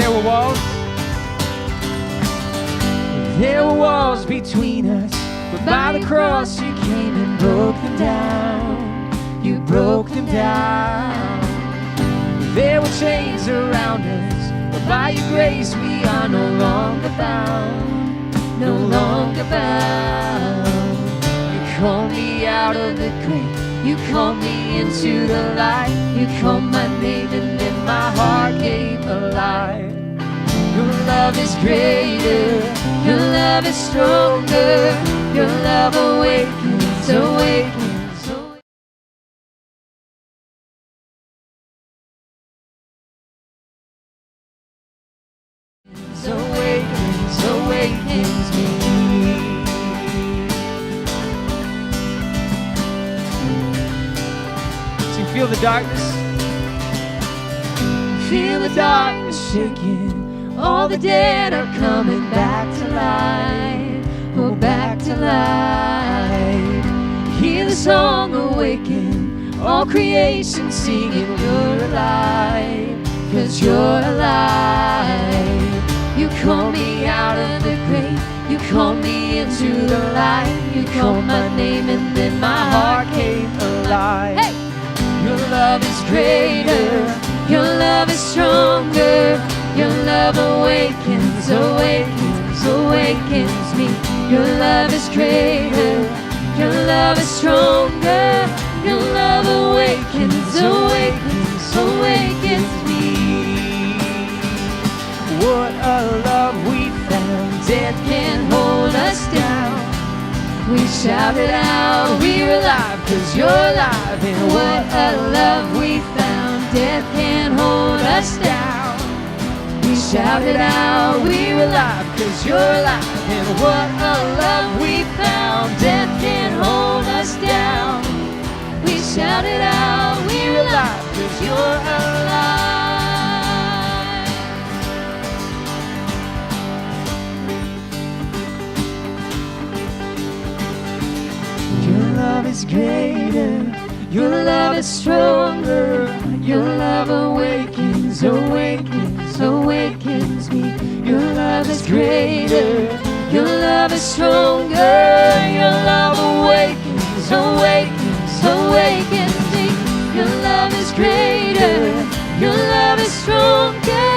There were walls. There were walls between us, but by the cross you came and broke them down. You broke them down. There were chains around us, but by your grace we are no longer bound. No longer bound. You called me out of the grave. You called me into the light. You called my name and then my heart came alive. Your love is greater. Your love is stronger. Your love awakens, awakens. Awakens, awakens me. So you feel the darkness? Feel the darkness shaking. All the dead are coming back to life. Oh, back to life. Hear the song awaken. All creation singing, you're alive. 'Cause you're alive. You call me out of the grave. You call me into the light. You called my name and then my heart came alive. Hey! Your love is greater. Your love is stronger. Your love awakens, awakens, awakens me. Your love is greater. Your love is stronger. Your love awakens, awakens, awakens me. What a love we found. Death can't hold us down. We shouted out, we're alive, 'cause you're alive. And what a love we found. Death can't hold us down. We shouted out, we're alive, 'cause you're alive. And what a love we found. Death can't hold us down. We shouted out, we're alive, 'cause you're alive. Your love is greater. Your love is stronger. Your love awakens, awakens, awakens me. Your love is greater. Your love is stronger. Your love awakens, awakens, awakens me. Your love is greater. Your love is stronger.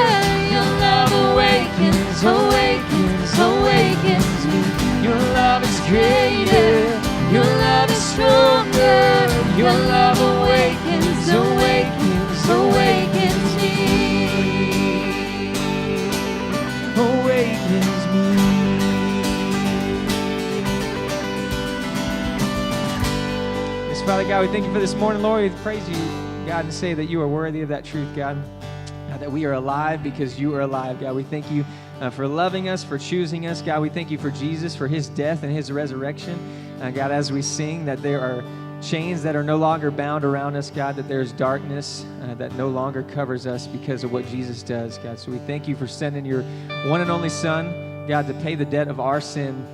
Your love awakens, awakens, awakens me. Your love is greater. Your love is stronger. Your love awakens, awakens, awakens me. Awakens me. Yes, Father God, we thank you for this morning, Lord. We praise you, God, and say that you are worthy of that truth, God. That we are alive because you are alive, God. We thank you for loving us, for choosing us, God. We thank you for Jesus, for his death and his resurrection. God, as we sing, that there are chains that are no longer bound around us, God, that there's darkness that no longer covers us because of what Jesus does, God. So we thank you for sending your one and only Son, God, to pay the debt of our sin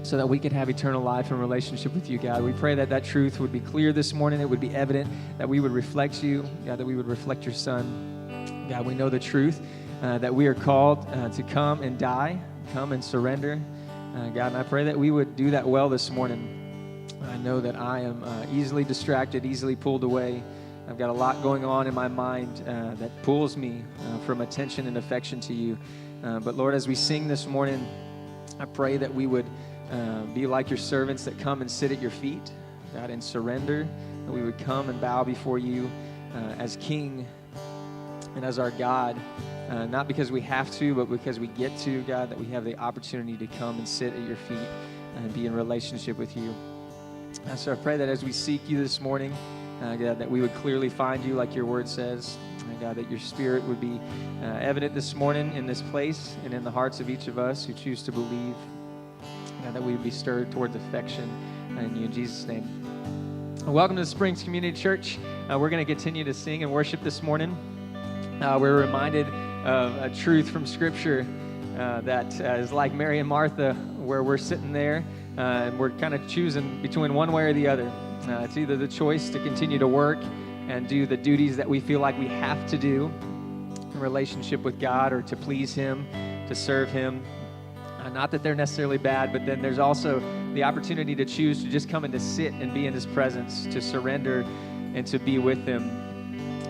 so that we could have eternal life and relationship with you, God. We pray that that truth would be clear this morning. It would be evident that we would reflect you, God, that we would reflect your Son. God, we know the truth, that we are called to come and die, come and surrender. God, and I pray that we would do that well this morning. I know that I am easily distracted, easily pulled away. I've got a lot going on in my mind that pulls me from attention and affection to you. But Lord, as we sing this morning, I pray that we would be like your servants that come and sit at your feet, God, and surrender. That we would come and bow before you as King and as our God, not because we have to, but because we get to, God, that we have the opportunity to come and sit at your feet and be in relationship with you. So I pray that as we seek you this morning, God, that we would clearly find you like your word says. God, that your spirit would be evident this morning in this place and in the hearts of each of us who choose to believe. God, that we would be stirred towards affection in you, in Jesus' name. Welcome to the Springs Community Church. We're going to continue to sing and worship this morning. We're reminded of a truth from Scripture that is like Mary and Martha, where we're sitting there and we're kind of choosing between one way or the other. It's either the choice to continue to work and do the duties that we feel like we have to do, in relationship with God or to please Him, to serve Him. Not that they're necessarily bad, but then there's also the opportunity to choose to just come and to sit and be in His presence, to surrender and to be with Him.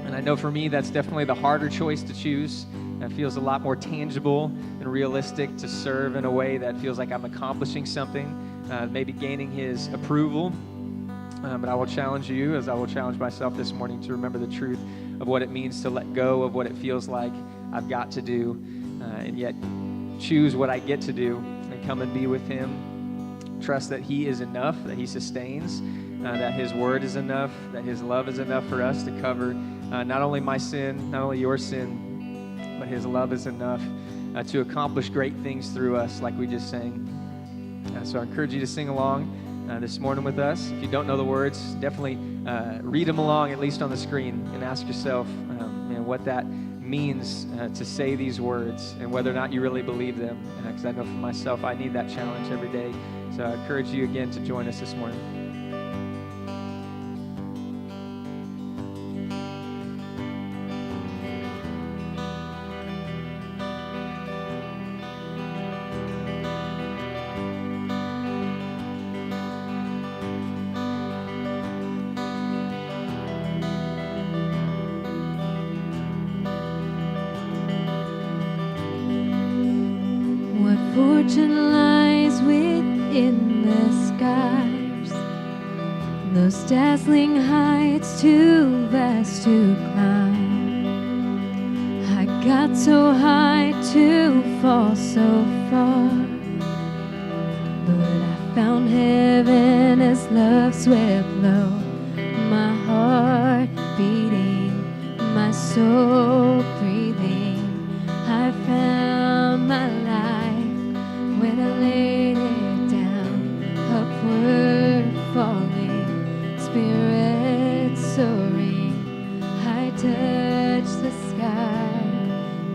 And I know for me, that's definitely the harder choice to choose. It feels a lot more tangible and realistic to serve in a way that feels like I'm accomplishing something, maybe gaining His approval. But I will challenge you, as I will challenge myself this morning, to remember the truth of what it means to let go of what it feels like I've got to do, and yet choose what I get to do and come and be with Him. Trust that He is enough, that He sustains, that His word is enough, that His love is enough for us to cover not only my sin, not only your sin, but His love is enough to accomplish great things through us, like we just sang. So I encourage you to sing along this morning with us. If you don't know the words, definitely read them along, at least on the screen, and ask yourself what that means to say these words and whether or not you really believe them. Because I know for myself, I need that challenge every day. So I encourage you again to join us this morning. Fortune lies within the skies, those dazzling heights too vast to climb. I got so high to fall so far, but I found heaven as love swept low, my heart beating, my soul breathing. I found my life when I laid it down, upward falling, spirit soaring. I touched the sky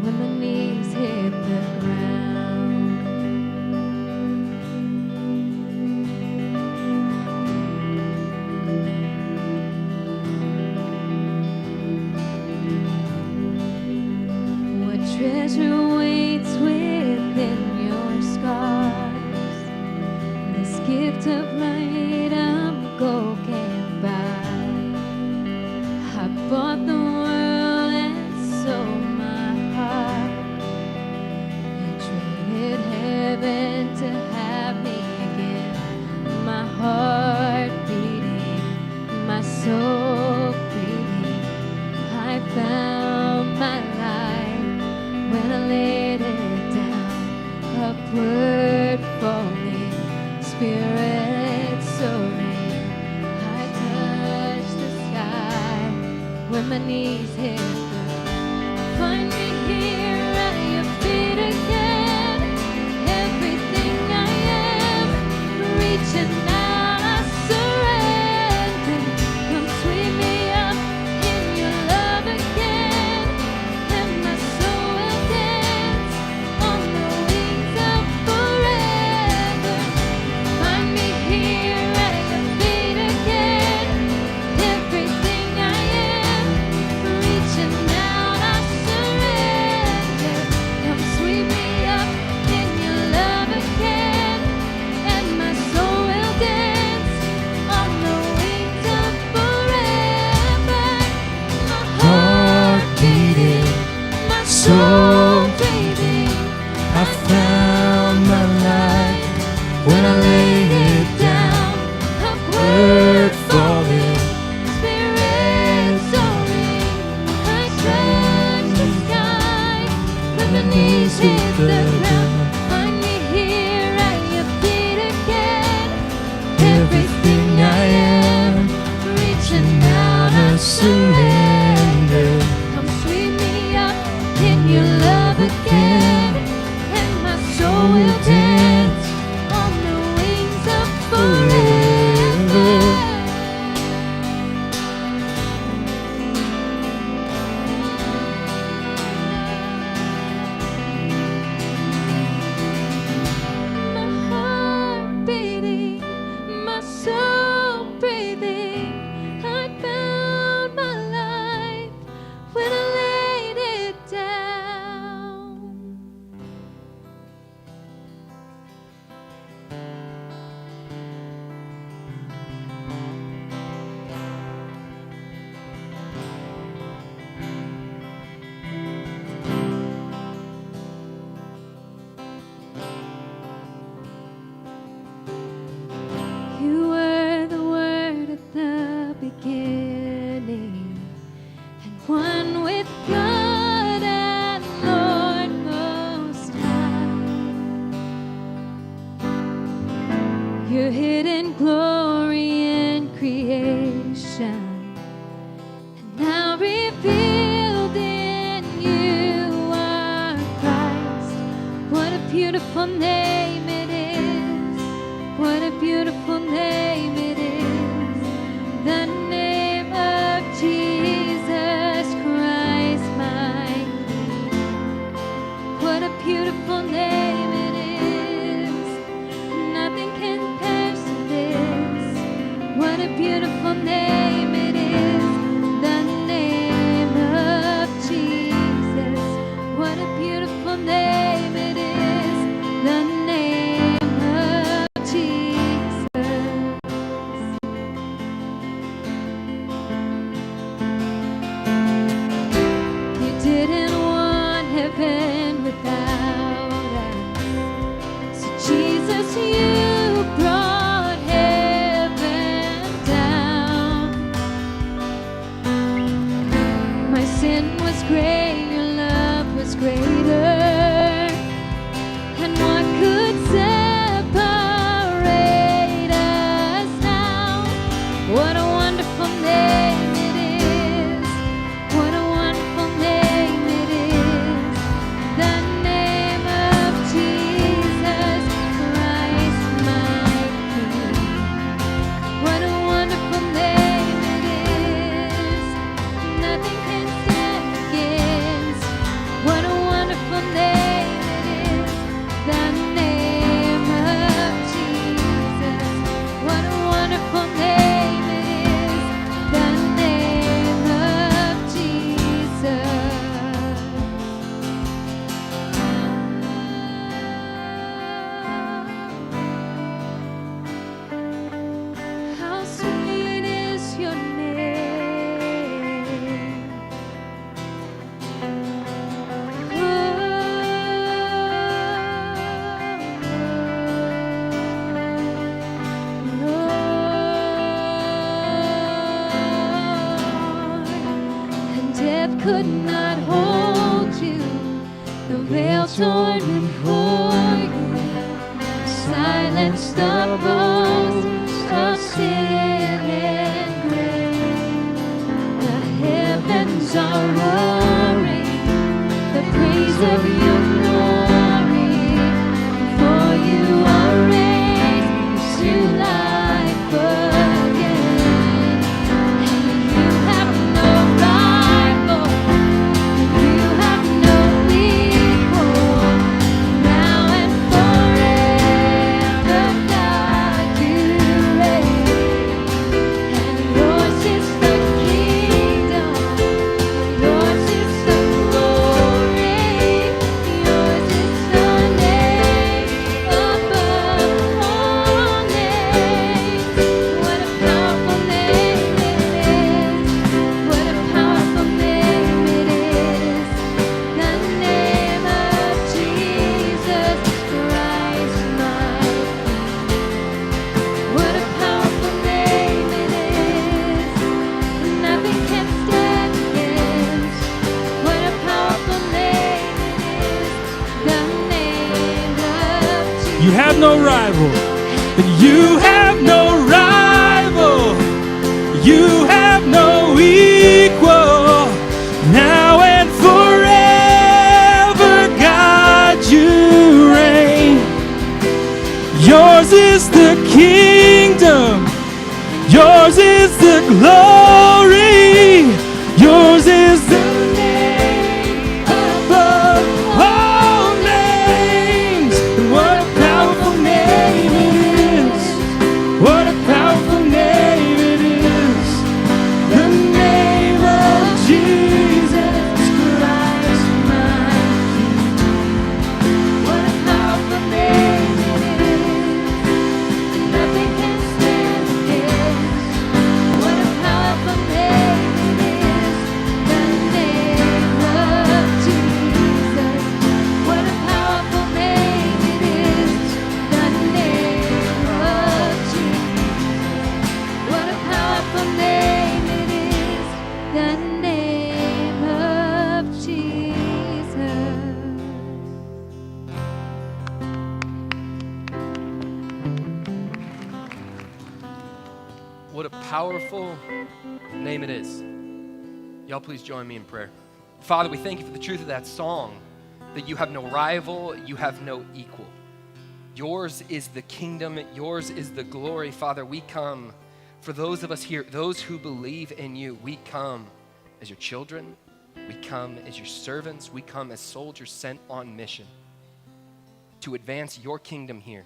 when my knees hit the ground. What treasure waits within your scars? This gift of light I'm gold can't buy. I bought the world and sold my heart. You traded heaven to have me again. My heart beating, my soul breathing. I found my life when I laid it down, upward falling, spirit soaring. I touched the sky when my knees hit the ground. Find me here at your feet again. Everything I am, reaching out, I surrender. Come sweep me up in your love again, and my soul will dance on the wings of forever. Find me here at your feet again. Everything I am, reaching out, I surrender. your hidden glory in creation, and now revealed in you are Christ. What a beautiful name it is. What a beautiful name it is. The name of Jesus Christ, my King. What a beautiful name it is. Nothing can compare to this. What a beautiful name it is. The name of Jesus. What a beautiful name it is. The name of Jesus. You didn't want heaven without us. So Jesus, you brought heaven down. My sin was great, your love was greater. And what could separate us now? What a wonderful name it is. What a wonderful name it is. The name of Jesus Christ, my King. What a wonderful name it is. Nothing can stand against. What a wonderful name it is. The name of Jesus. What a wonderful name it is. The name of Jesus. How sweet is your name. And death could not hold you. The veil torn before you. Silence the boast of sin and grave. The heavens are roaring the praise of your glory. For you are raised to life again. And you have no rival. You have no equal. Now and forever, God, you reign. And yours is the kingdom. Yours is the glory. Yours is the name above all names. What a powerful name it is. What a powerful name it is. The name of Jesus Christ, my King. What a powerful name it is. Nothing can stand against. What a powerful name it is. The name of Jesus. You have no rival. You have no rival. You have no equal. Now and forever, God, you reign. Yours is the kingdom. Yours is the glory. Yours is the name above all names. And what a powerful name it is. What a powerful name it is. The name of Jesus Christ, my King. What a powerful name it is. Nothing can stand against. What a powerful name What a powerful name it is. Y'all please join me in prayer. Father, we thank you for the truth of that song, that you have no rival, you have no equal. Yours is the kingdom, yours is the glory. Father, we come, for those of us here, those who believe in you, we come as your children, we come as your servants, we come as soldiers sent on mission to advance your kingdom here,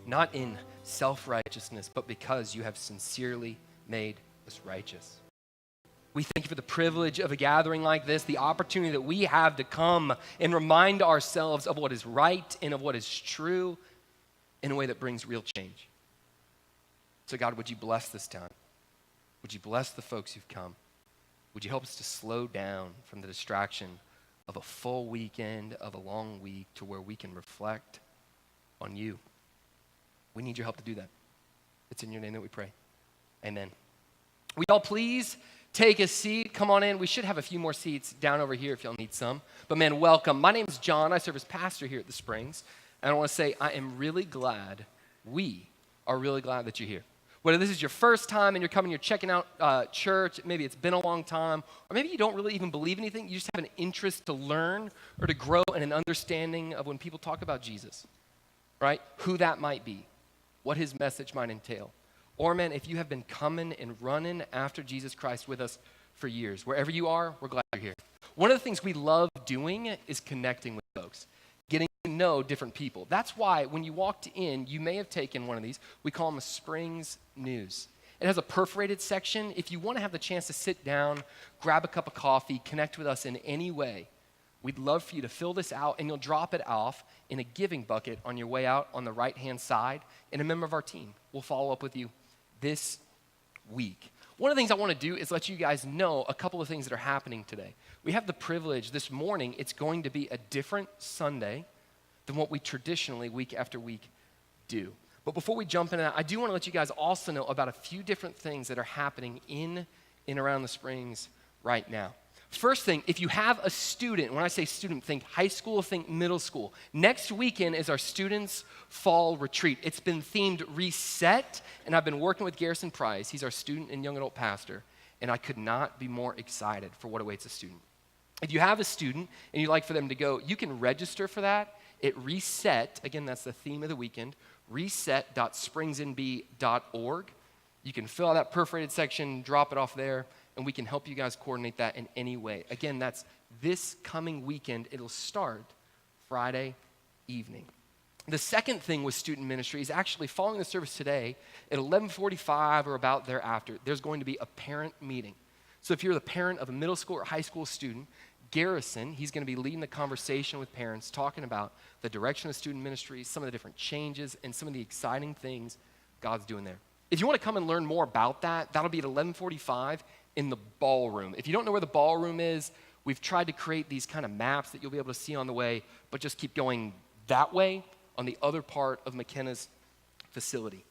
not in self-righteousness, but because you have sincerely made us righteous. We thank you for the privilege of a gathering like this, the opportunity that we have to come and remind ourselves of what is right and of what is true in a way that brings real change. So God, would you bless this time? Would you bless the folks who've come? Would you help us to slow down from the distraction of a full weekend, of a long week, to where we can reflect on you? We need your help to do that. It's in your name that we pray. Amen. Will y'all please take a seat? Come on in. We should have a few more seats down over here if y'all need some. But man, welcome. My name is John. I serve as pastor here at the Springs. And I want to say I am really glad, we are really glad that you're here. Whether this is your first time and you're coming, you're checking out church, maybe it's been a long time, or maybe you don't really even believe anything, you just have an interest to learn or to grow in an understanding of when people talk about Jesus, right? Who that might be, what his message might entail. Or man, if you have been coming and running after Jesus Christ with us for years, wherever you are, we're glad you're here. One of the things we love doing is connecting with folks, getting to know different people. That's why when you walked in, you may have taken one of these. We call them a Springs News. It has a perforated section. If you want to have the chance to sit down, grab a cup of coffee, connect with us in any way, we'd love for you to fill this out, and you'll drop it off in a giving bucket on your way out on the right-hand side, and a member of our team will follow up with you this week. One of the things I want to do is let you guys know a couple of things that are happening today. We have the privilege this morning, it's going to be a different Sunday than what we traditionally week after week do. But before we jump into that, I do want to let you guys also know about a few different things that are happening in and around the Springs right now. First thing, if you have a student, when I say student, think high school, think middle school. Next weekend is our students' fall retreat. It's been themed Reset, and I've been working with Garrison Price. He's our student and young adult pastor, and I could not be more excited for what awaits a student. If you have a student and you'd like for them to go, you can register for that at Reset. Again, that's the theme of the weekend, reset.springsinb.org. You can fill out that perforated section, drop it off there, and we can help you guys coordinate that in any way. Again, that's this coming weekend. It'll start Friday evening. The second thing with student ministry is actually following the service today at 11:45 or about thereafter, there's going to be a parent meeting. So if you're the parent of a middle school or high school student, Garrison, he's going to be leading the conversation with parents, talking about the direction of student ministry, some of the different changes, and some of the exciting things God's doing there. If you want to come and learn more about that, that'll be at 11:45 in the ballroom. If you don't know where the ballroom is, we've tried to create these kind of maps that you'll be able to see on the way, but just keep going that way on the other part of McKenna's facility.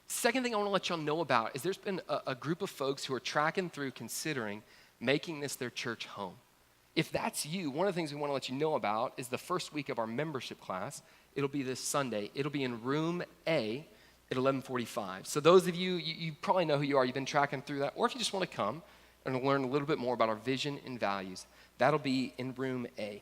Second thing I want to let y'all know about is there's been a group of folks who are tracking through considering making this their church home. If that's you, one of the things we want to let you know about is the first week of our membership class. It'll be this Sunday. It'll be in room A at 11:45. So those of you, you probably know who you are. You've been tracking through that. Or if you just want to come and learn a little bit more about our vision and values, that'll be in room A.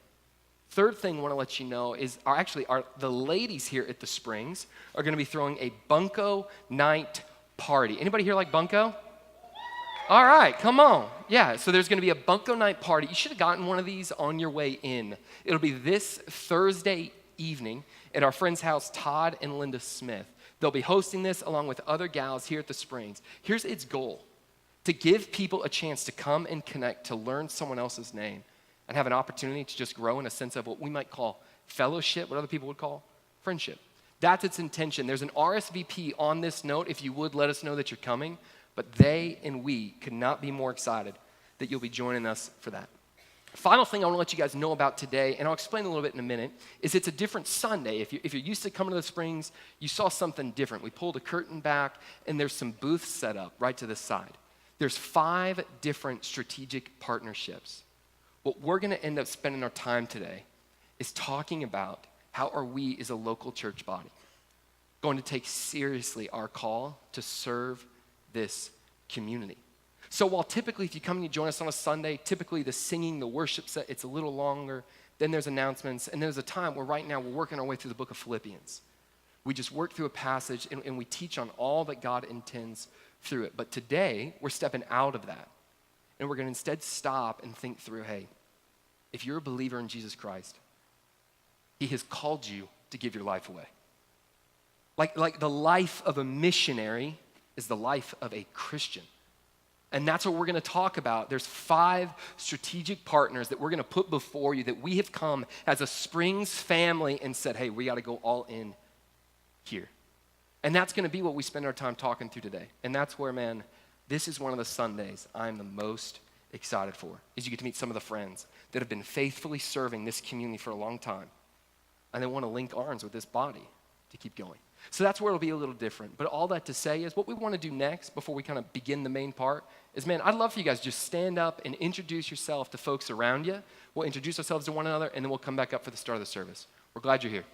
Third thing I want to let you know is the ladies here at the Springs are going to be throwing a Bunko night party. Anybody here like Bunko? All right, come on. Yeah, so there's going to be a Bunko night party. You should have gotten one of these on your way in. It'll be this Thursday evening at our friend's house, Todd and Linda Smith. They'll be hosting this along with other gals here at the Springs. Here's its goal: to give people a chance to come and connect, to learn someone else's name, and have an opportunity to just grow in a sense of what we might call fellowship, what other people would call friendship. That's its intention. There's an RSVP on this note if you would let us know that you're coming, but they and we could not be more excited that you'll be joining us for that. Final thing I want to let you guys know about today, and I'll explain a little bit in a minute, is it's a different Sunday. If you're used to coming to the Springs, you saw something different. We pulled a curtain back, and there's some booths set up right to this side. There's 5 different strategic partnerships. What we're going to end up spending our time today is talking about how are we as a local church body going to take seriously our call to serve this community. So while typically if you come and you join us on a Sunday, typically the singing, the worship set, it's a little longer. Then there's announcements, and there's a time where right now we're working our way through the book of Philippians. We just work through a passage and we teach on all that God intends through it. But today, we're stepping out of that. And we're going to instead stop and think through, hey, if you're a believer in Jesus Christ, he has called you to give your life away. Like the life of a missionary is the life of a Christian. And that's what we're going to talk about. There's 5 strategic partners that we're going to put before you that we have come as a Springs family and said, hey, we got to go all in here. And that's going to be what we spend our time talking through today. And that's where, man, this is one of the Sundays I'm the most excited for, is you get to meet some of the friends that have been faithfully serving this community for a long time. And they want to link arms with this body to keep going. So that's where it'll be a little different. But all that to say is what we want to do next before we kind of begin the main part is, man, I'd love for you guys to just stand up and introduce yourself to folks around you. We'll introduce ourselves to one another, and then we'll come back up for the start of the service. We're glad you're here.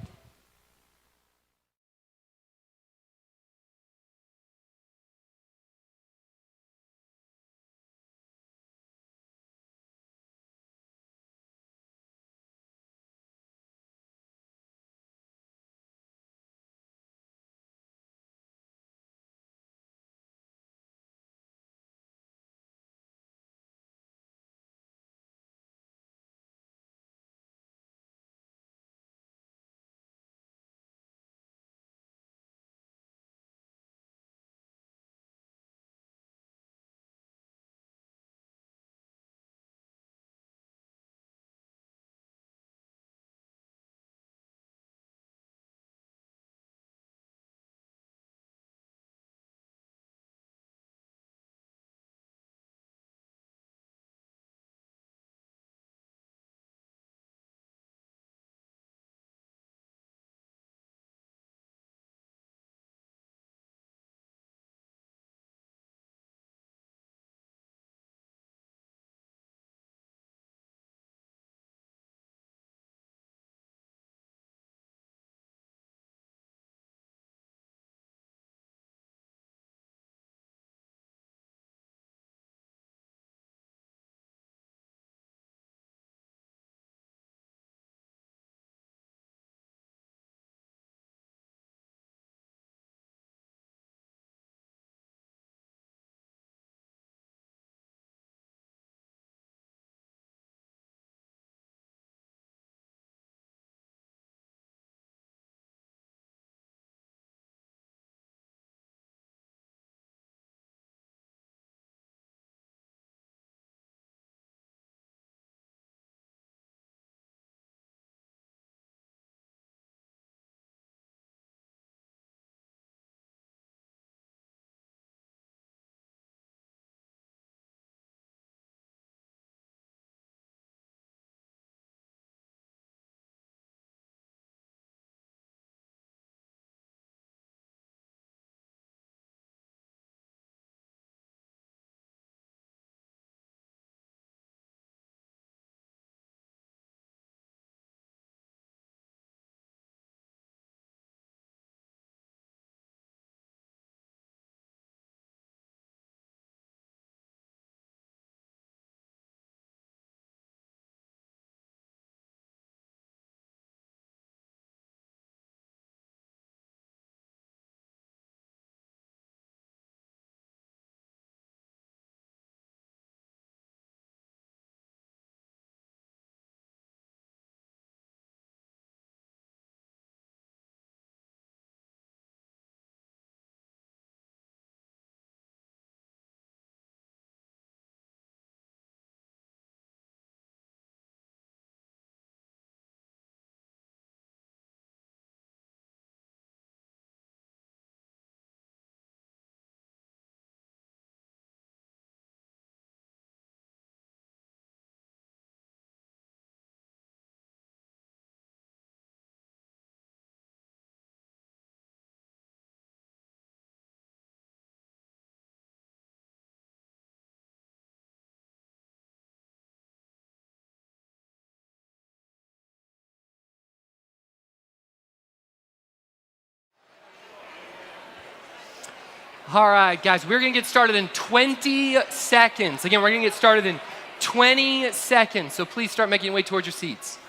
All right, guys, we're going to get started in 20 seconds. Again, we're going to get started in 20 seconds. So please start making your way towards your seats.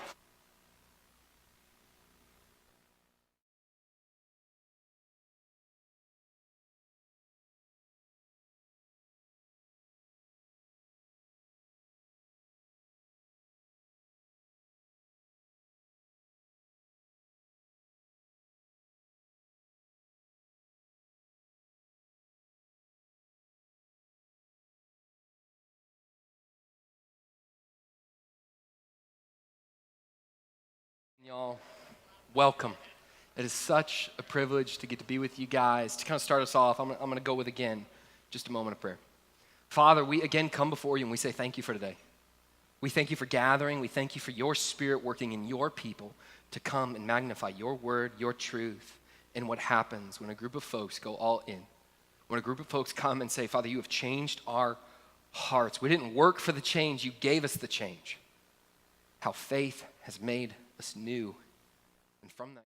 Y'all, welcome. It is such a privilege to get to be with you guys. To kind of start us off, I'm going to go with, again, just a moment of prayer. Father, we again come before you and we say thank you for today. We thank you for gathering. We thank you for your spirit working in your people to come and magnify your word, your truth, and what happens when a group of folks go all in. When a group of folks come and say, Father, you have changed our hearts. We didn't work for the change. You gave us the change. How faith has made us new. And from that,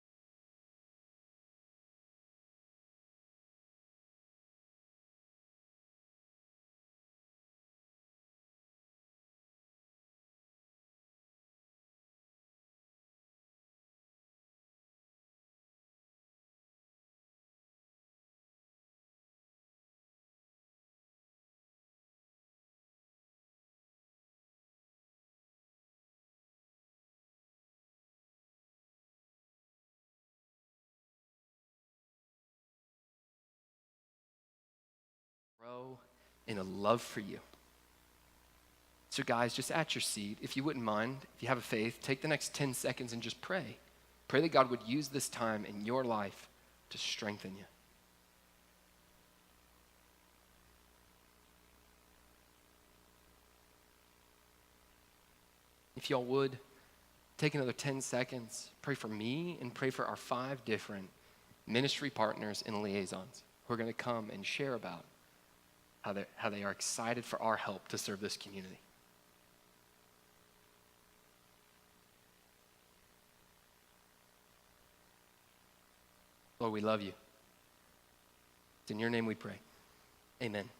grow in a love for you. So guys, just at your seat, if you wouldn't mind, if you have a faith, take the next 10 seconds and just pray. Pray that God would use this time in your life to strengthen you. If y'all would, take another 10 seconds, pray for me and pray for our 5 different ministry partners and liaisons who are going to come and share about how they are excited for our help to serve this community. Lord, we love you. It's in your name we pray. Amen.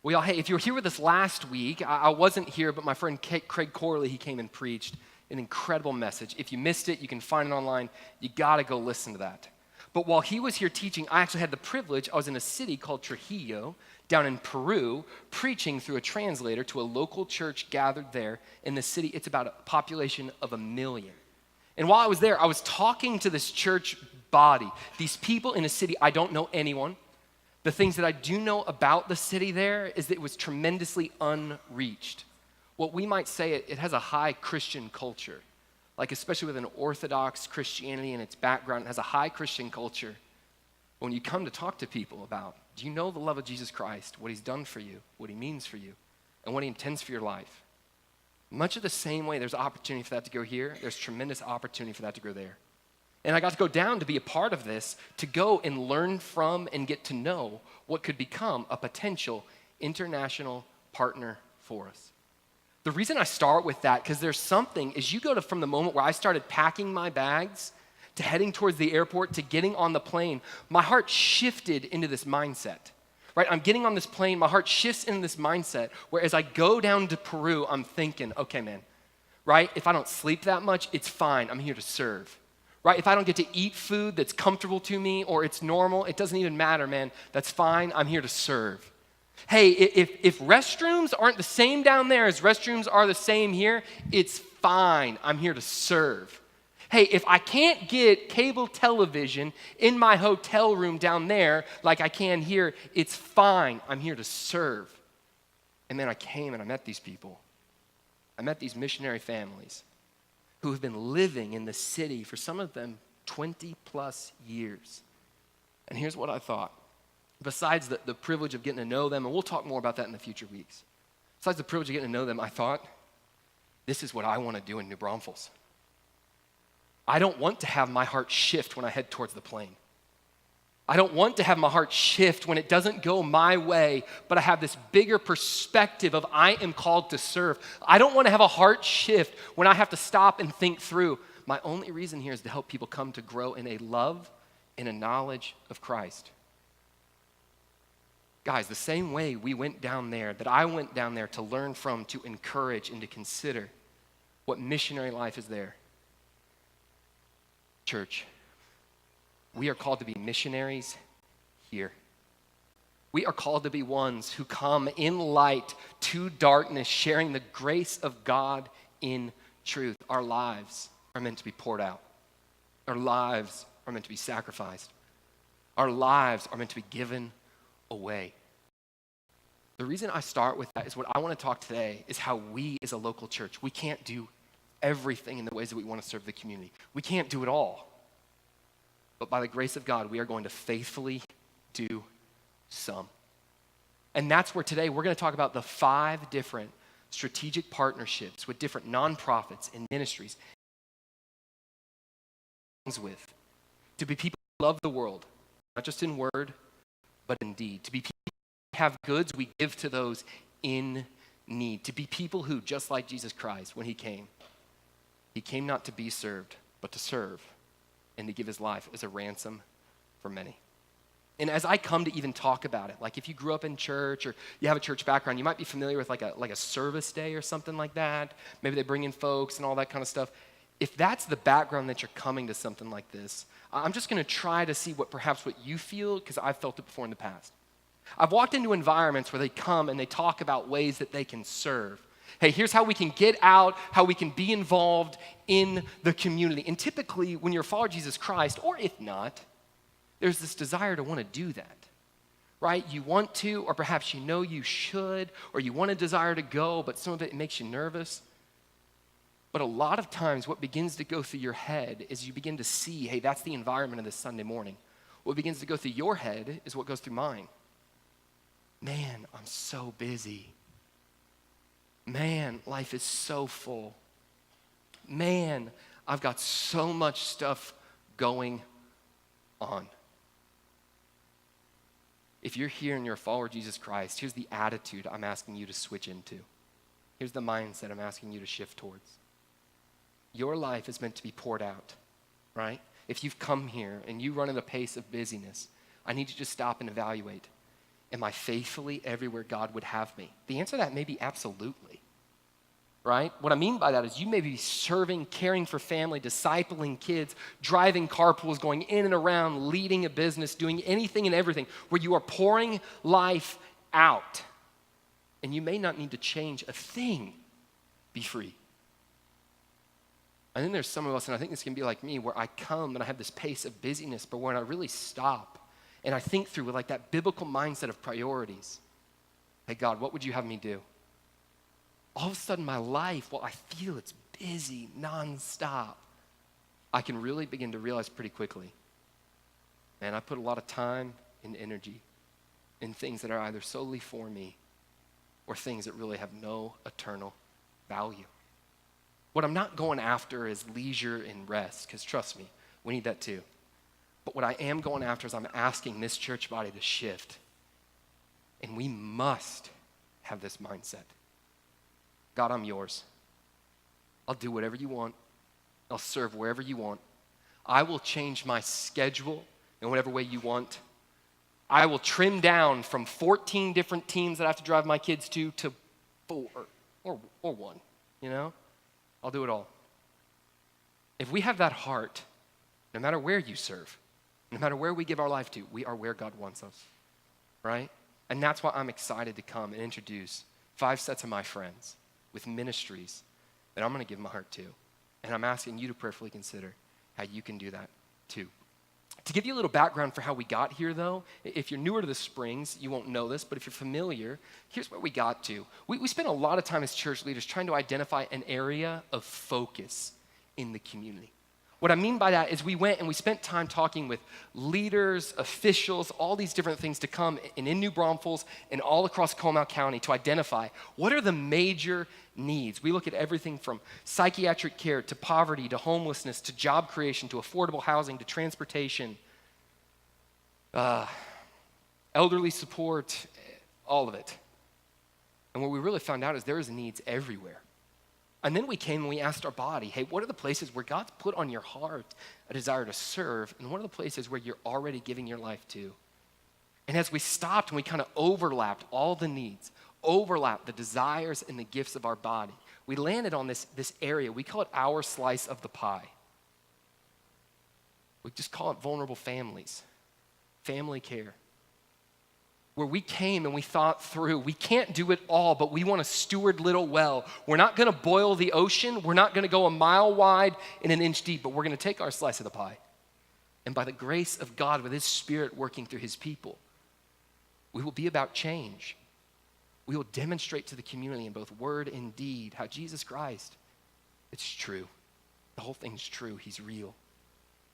Well, y'all, hey, if you were here with us last week, I wasn't here, but my friend Craig Corley, he came and preached an incredible message. If you missed it, you can find it online. You got to go listen to that. But while he was here teaching, I actually had the privilege, I was in a city called Trujillo, down in Peru, preaching through a translator to a local church gathered there in the city. It's about a population of 1 million. And while I was there, I was talking to this church body, these people in a city, I don't know anyone. The things that I do know about the city there is that it was tremendously unreached. What we might say, it has a high Christian culture. Like especially with an Orthodox Christianity in its background, it has a high Christian culture. When you come to talk to people about, do you know the love of Jesus Christ, what he's done for you, what he means for you, and what he intends for your life? Much of the same way there's opportunity for that to go here, there's tremendous opportunity for that to go there. And I got to go down to be a part of this, to go and learn from and get to know what could become a potential international partner for us. The reason I start with that, because there's something, as you go to from the moment where I started packing my bags to heading towards the airport to getting on the plane, my heart shifted into this mindset, right? I'm getting on this plane, my heart shifts into this mindset, where as I go down to Peru, I'm thinking, okay, man, right? If I don't sleep that much, it's fine, I'm here to serve. Right? If I don't get to eat food that's comfortable to me or it's normal, it doesn't even matter, man. That's fine. I'm here to serve. Hey, if restrooms aren't the same down there as restrooms are the same here, it's fine. I'm here to serve. Hey, if I can't get cable television in my hotel room down there like I can here, it's fine. I'm here to serve. And then I came and I met these people. I met these missionary families who have been living in the city for some of them 20 plus years. And here's what I thought. Besides the privilege of getting to know them, and we'll talk more about that in the future weeks. Besides the privilege of getting to know them, I thought, this is what I want to do in New Braunfels. I don't want to have my heart shift when I head towards the plane. I don't want to have my heart shift when it doesn't go my way, but I have this bigger perspective of I am called to serve. I don't want to have a heart shift when I have to stop and think through. My only reason here is to help people come to grow in a love and a knowledge of Christ. Guys, the same way we went down there, that I went down there to learn from, to encourage, and to consider what missionary life is there. Church, we are called to be missionaries here. We are called to be ones who come in light to darkness, sharing the grace of God in truth. Our lives are meant to be poured out. Our lives are meant to be sacrificed. Our lives are meant to be given away. The reason I start with that is what I want to talk today is how we as a local church, we can't do everything in the ways that we want to serve the community. We can't do it all. But by the grace of God, we are going to faithfully do some. And that's where today we're going to talk about the 5 different strategic partnerships with different nonprofits and ministries with, to be people who love the world, not just in word, but in deed. To be people who have goods we give to those in need. To be people who, just like Jesus Christ, when he came not to be served, but to serve and to give his life as a ransom for many. And as I come to even talk about it, like if you grew up in church or you have a church background, you might be familiar with like a service day or something like that. Maybe they bring in folks and all that kind of stuff. If that's the background that you're coming to something like this, I'm just going to try to see what you feel, because I've felt it before in the past. I've walked into environments where they come and they talk about ways that they can serve. Hey, here's how we can get out, how we can be involved in the community. And typically, when you're a follower of Jesus Christ, or if not, there's this desire to want to do that, right? You want to, or perhaps you know you should, or you want a desire to go, but some of it makes you nervous. But a lot of times what begins to go through your head is you begin to see, hey, that's the environment of this Sunday morning. What begins to go through your head is what goes through mine. Man, I'm so busy. Man, life is so full. Man, I've got so much stuff going on. If you're here and you're a follower of Jesus Christ, here's the attitude I'm asking you to switch into. Here's the mindset I'm asking you to shift towards. Your life is meant to be poured out, right? If you've come here and you run at a pace of busyness, I need you to stop and evaluate. Am I faithfully everywhere God would have me? The answer to that may be absolutely, right? What I mean by that is you may be serving, caring for family, discipling kids, driving carpools, going in and around, leading a business, doing anything and everything where you are pouring life out. And you may not need to change a thing. Be free. And then there's some of us, and I think this can be like me, where I come and I have this pace of busyness, but when I really stop and I think through with like that biblical mindset of priorities, hey God, what would you have me do? All of a sudden my life, while I feel it's busy nonstop, I can really begin to realize pretty quickly, man, I put a lot of time and energy in things that are either solely for me or things that really have no eternal value. What I'm not going after is leisure and rest, because trust me, we need that too. But what I am going after is I'm asking this church body to shift. And we must have this mindset. God, I'm yours. I'll do whatever you want. I'll serve wherever you want. I will change my schedule in whatever way you want. I will trim down from 14 different teams that I have to drive my kids to 4 or 1, you know? I'll do it all. If we have that heart, no matter where you serve, no matter where we give our life to, we are where God wants us, right? And that's why I'm excited to come and introduce 5 sets of my friends with ministries that I'm going to give my heart to. And I'm asking you to prayerfully consider how you can do that too. To give you a little background for how we got here, though, if you're newer to the Springs, you won't know this, but if you're familiar, here's where we got to. We spent a lot of time as church leaders trying to identify an area of focus in the community. What I mean by that is we went and we spent time talking with leaders, officials, all these different things to come and in New Braunfels and all across Comal County to identify what are the major needs. We look at everything from psychiatric care to poverty to homelessness to job creation to affordable housing to transportation, elderly support, all of it. And what we really found out is there is needs everywhere. And then we came and we asked our body, hey, what are the places where God's put on your heart a desire to serve? And what are the places where you're already giving your life to? And as we stopped and we kind of overlapped all the needs, overlapped the desires and the gifts of our body, we landed on this area. We call it our slice of the pie. We just call it vulnerable families, family care, where we came and we thought through, we can't do it all, but we want to steward little well. We're not going to boil the ocean. We're not going to go a mile wide and an inch deep, but we're going to take our slice of the pie. And by the grace of God, with his Spirit working through his people, we will be about change. We will demonstrate to the community in both word and deed how Jesus Christ, it's true. The whole thing's true. He's real.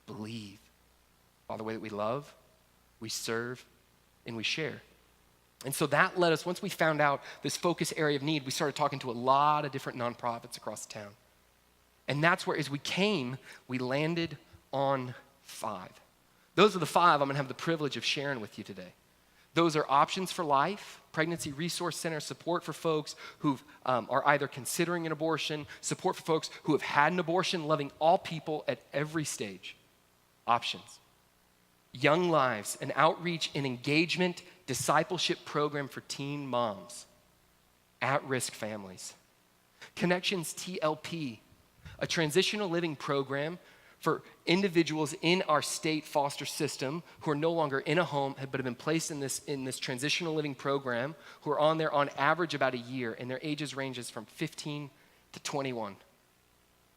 Believe. By the way that we love, we serve, and we share. And so that led us, once we found out this focus area of need, we started talking to a lot of different nonprofits across the town. And that's where, as we came, we landed on 5. Those are the 5 I'm going to have the privilege of sharing with you today. Those are Options for Life, Pregnancy Resource Center, support for folks who are either considering an abortion, support for folks who have had an abortion, loving all people at every stage. Options. Young Lives, an outreach and engagement discipleship program for teen moms, at-risk families. Connections TLP, a transitional living program for individuals in our state foster system who are no longer in a home but have been placed in this transitional living program, who are on there on average about a year, and their ages ranges from 15 to 21.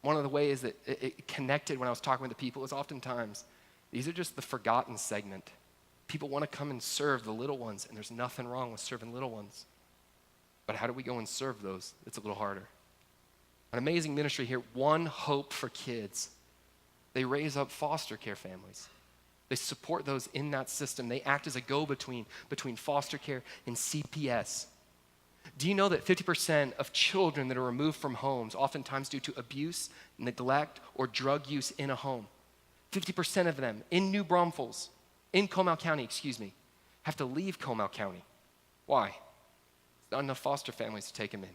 One of the ways that it connected when I was talking with the people is oftentimes these are just the forgotten segment. People want to come and serve the little ones, and there's nothing wrong with serving little ones. But how do we go and serve those? It's a little harder. An amazing ministry here, One Hope for Kids. They raise up foster care families. They support those in that system. They act as a go-between between foster care and CPS. Do you know that 50% of children that are removed from homes, oftentimes due to abuse, neglect, or drug use in a home, 50% of them in New Braunfels, in Comal County, have to leave Comal County. Why? There's not enough foster families to take them in.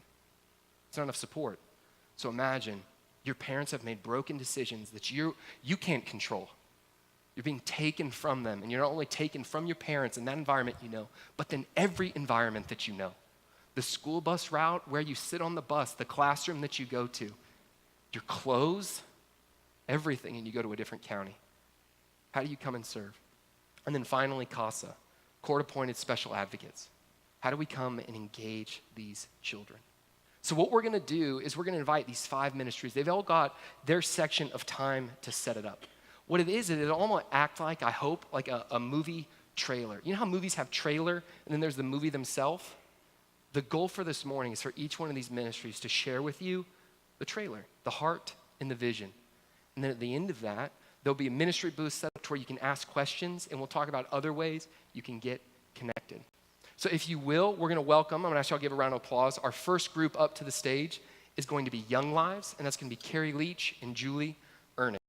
There's not enough support. So imagine your parents have made broken decisions that you can't control. You're being taken from them, and you're not only taken from your parents and that environment you know, but then every environment that you know. The school bus route, where you sit on the bus, the classroom that you go to, your clothes, everything, and you go to a different county. How do you come and serve? And then finally, CASA, court-appointed special advocates. How do we come and engage these children? So what we're going to do is we're going to invite these 5 ministries. They've all got their section of time to set it up. What it is, it'll almost act like, I hope, like a movie trailer. You know how movies have trailer and then there's the movie themselves? The goal for this morning is for each one of these ministries to share with you the trailer, the heart and the vision. And then at the end of that, there'll be a ministry booth set up to where you can ask questions, and we'll talk about other ways you can get connected. So if you will, we're going to welcome, I'm going to ask y'all to give a round of applause. Our first group up to the stage is going to be Young Lives, and that's going to be Carrie Leach and Julie Ernest.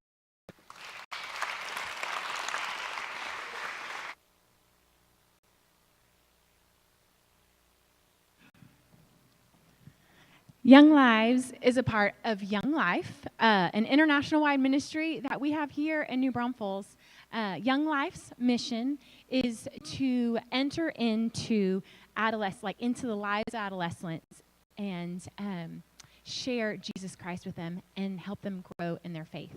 Young Lives is a part of Young Life, an international-wide ministry that we have here in New Braunfels. Young Life's mission is to enter into into the lives of adolescents and share Jesus Christ with them and help them grow in their faith.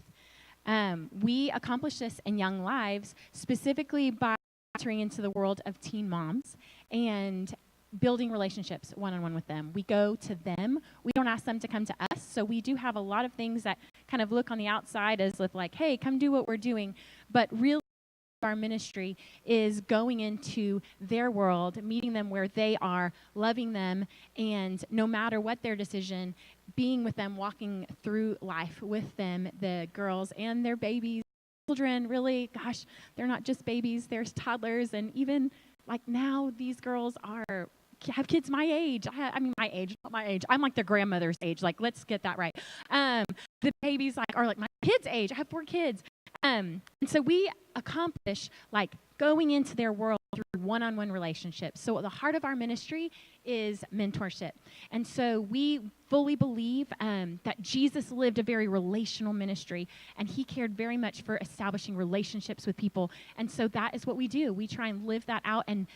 We accomplish this in Young Lives specifically by entering into the world of teen moms and building relationships one-on-one with them. We go to them. We don't ask them to come to us. So we do have a lot of things that kind of look on the outside as if like, hey, come do what we're doing. But really, our ministry is going into their world, meeting them where they are, loving them, and no matter what their decision, being with them, walking through life with them, the girls and their babies, children, really, gosh, they're not just babies, there's toddlers, and even like now these girls have kids my age. My age, not my age. I'm like their grandmother's age. Like, let's get that right. The babies are like my kids' age. I have 4 kids. And so we accomplish like going into their world through one-on-one relationships. So the heart of our ministry is mentorship. And so we fully believe that Jesus lived a very relational ministry, and he cared very much for establishing relationships with people. And so that is what we do. We try and live that out, and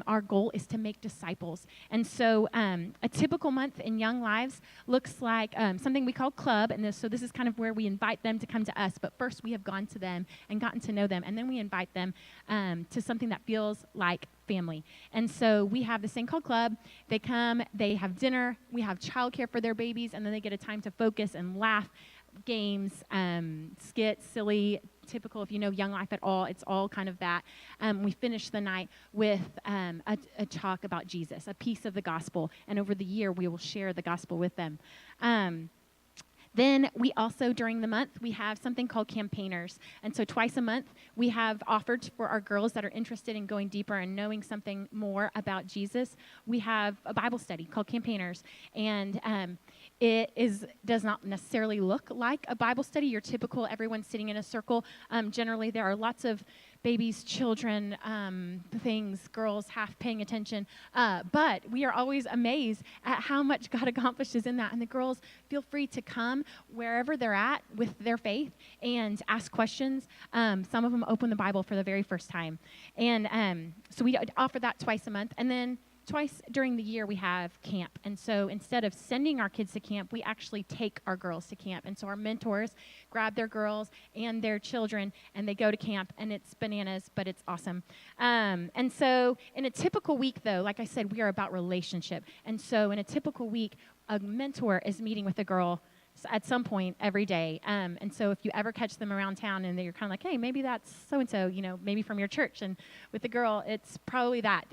our goal is to make disciples. And so a typical month in Young Lives looks like something we call Club, and so this is kind of where we invite them to come to us. But first, we have gone to them and gotten to know them, and then we invite them to something that feels like family. And so we have this thing called Club. They come, they have dinner, we have childcare for their babies, and then they get a time to focus and laugh, games, skits, silly, typical. If you know Young Life at all, it's all kind of that. We finish the night with a talk about Jesus, a piece of the gospel, and over the year we will share the gospel with them. Then we also, during the month, we have something called Campaigners. And so twice a month, we have offered for our girls that are interested in going deeper and knowing something more about Jesus, we have a Bible study called Campaigners. And it does not necessarily look like a Bible study, your typical everyone sitting in a circle. Generally, there are lots of babies, children, things, girls half paying attention. But we are always amazed at how much God accomplishes in that. And the girls feel free to come wherever they're at with their faith and ask questions. Some of them open the Bible for the very first time. And so we offer that twice a month. And then twice during the year we have camp. And so instead of sending our kids to camp, we actually take our girls to camp. And so our mentors grab their girls and their children and they go to camp, and it's bananas, but it's awesome. And so in a typical week, though, like I said, we are about relationship. And so in a typical week, a mentor is meeting with a girl at some point every day. And so if you ever catch them around town and you're kind of like, hey, maybe that's so-and-so, maybe from your church. And with the girl, it's probably that.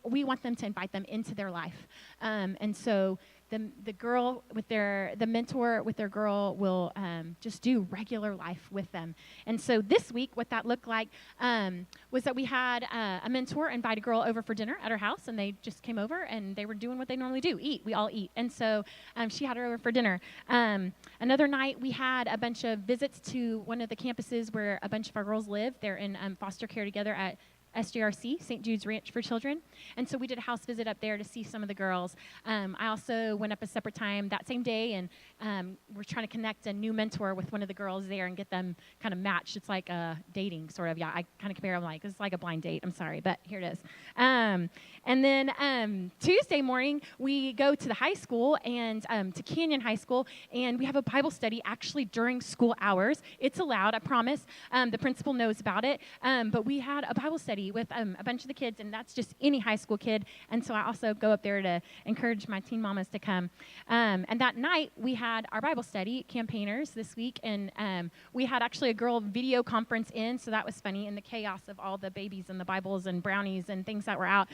We want them to invite them into their life. And so the girl with the mentor with their girl will just do regular life with them. And so this week, what that looked like was that we had a mentor invite a girl over for dinner at her house, and they just came over and they were doing what they normally do, eat. We all eat. And so she had her over for dinner. Another night, we had a bunch of visits to one of the campuses where a bunch of our girls live. They're in foster care together at SJRC, St. Jude's Ranch for Children. And so we did a house visit up there to see some of the girls. I also went up a separate time that same day, and we're trying to connect a new mentor with one of the girls there and get them kind of matched. It's like dating, sort of. Yeah, I kind of compare them like, it's like a blind date. I'm sorry, but here it is. And then Tuesday morning, we go to the high school and to Canyon High School, and we have a Bible study actually during school hours. It's allowed, I promise. The principal knows about it. But we had a Bible study with a bunch of the kids, and that's just any high school kid. And so I also go up there to encourage my teen mamas to come. And that night, we had our Bible study, Campaigners, this week, and we had actually a girl video conference in, so that was funny. In the chaos of all the babies and the Bibles and brownies and things that were out,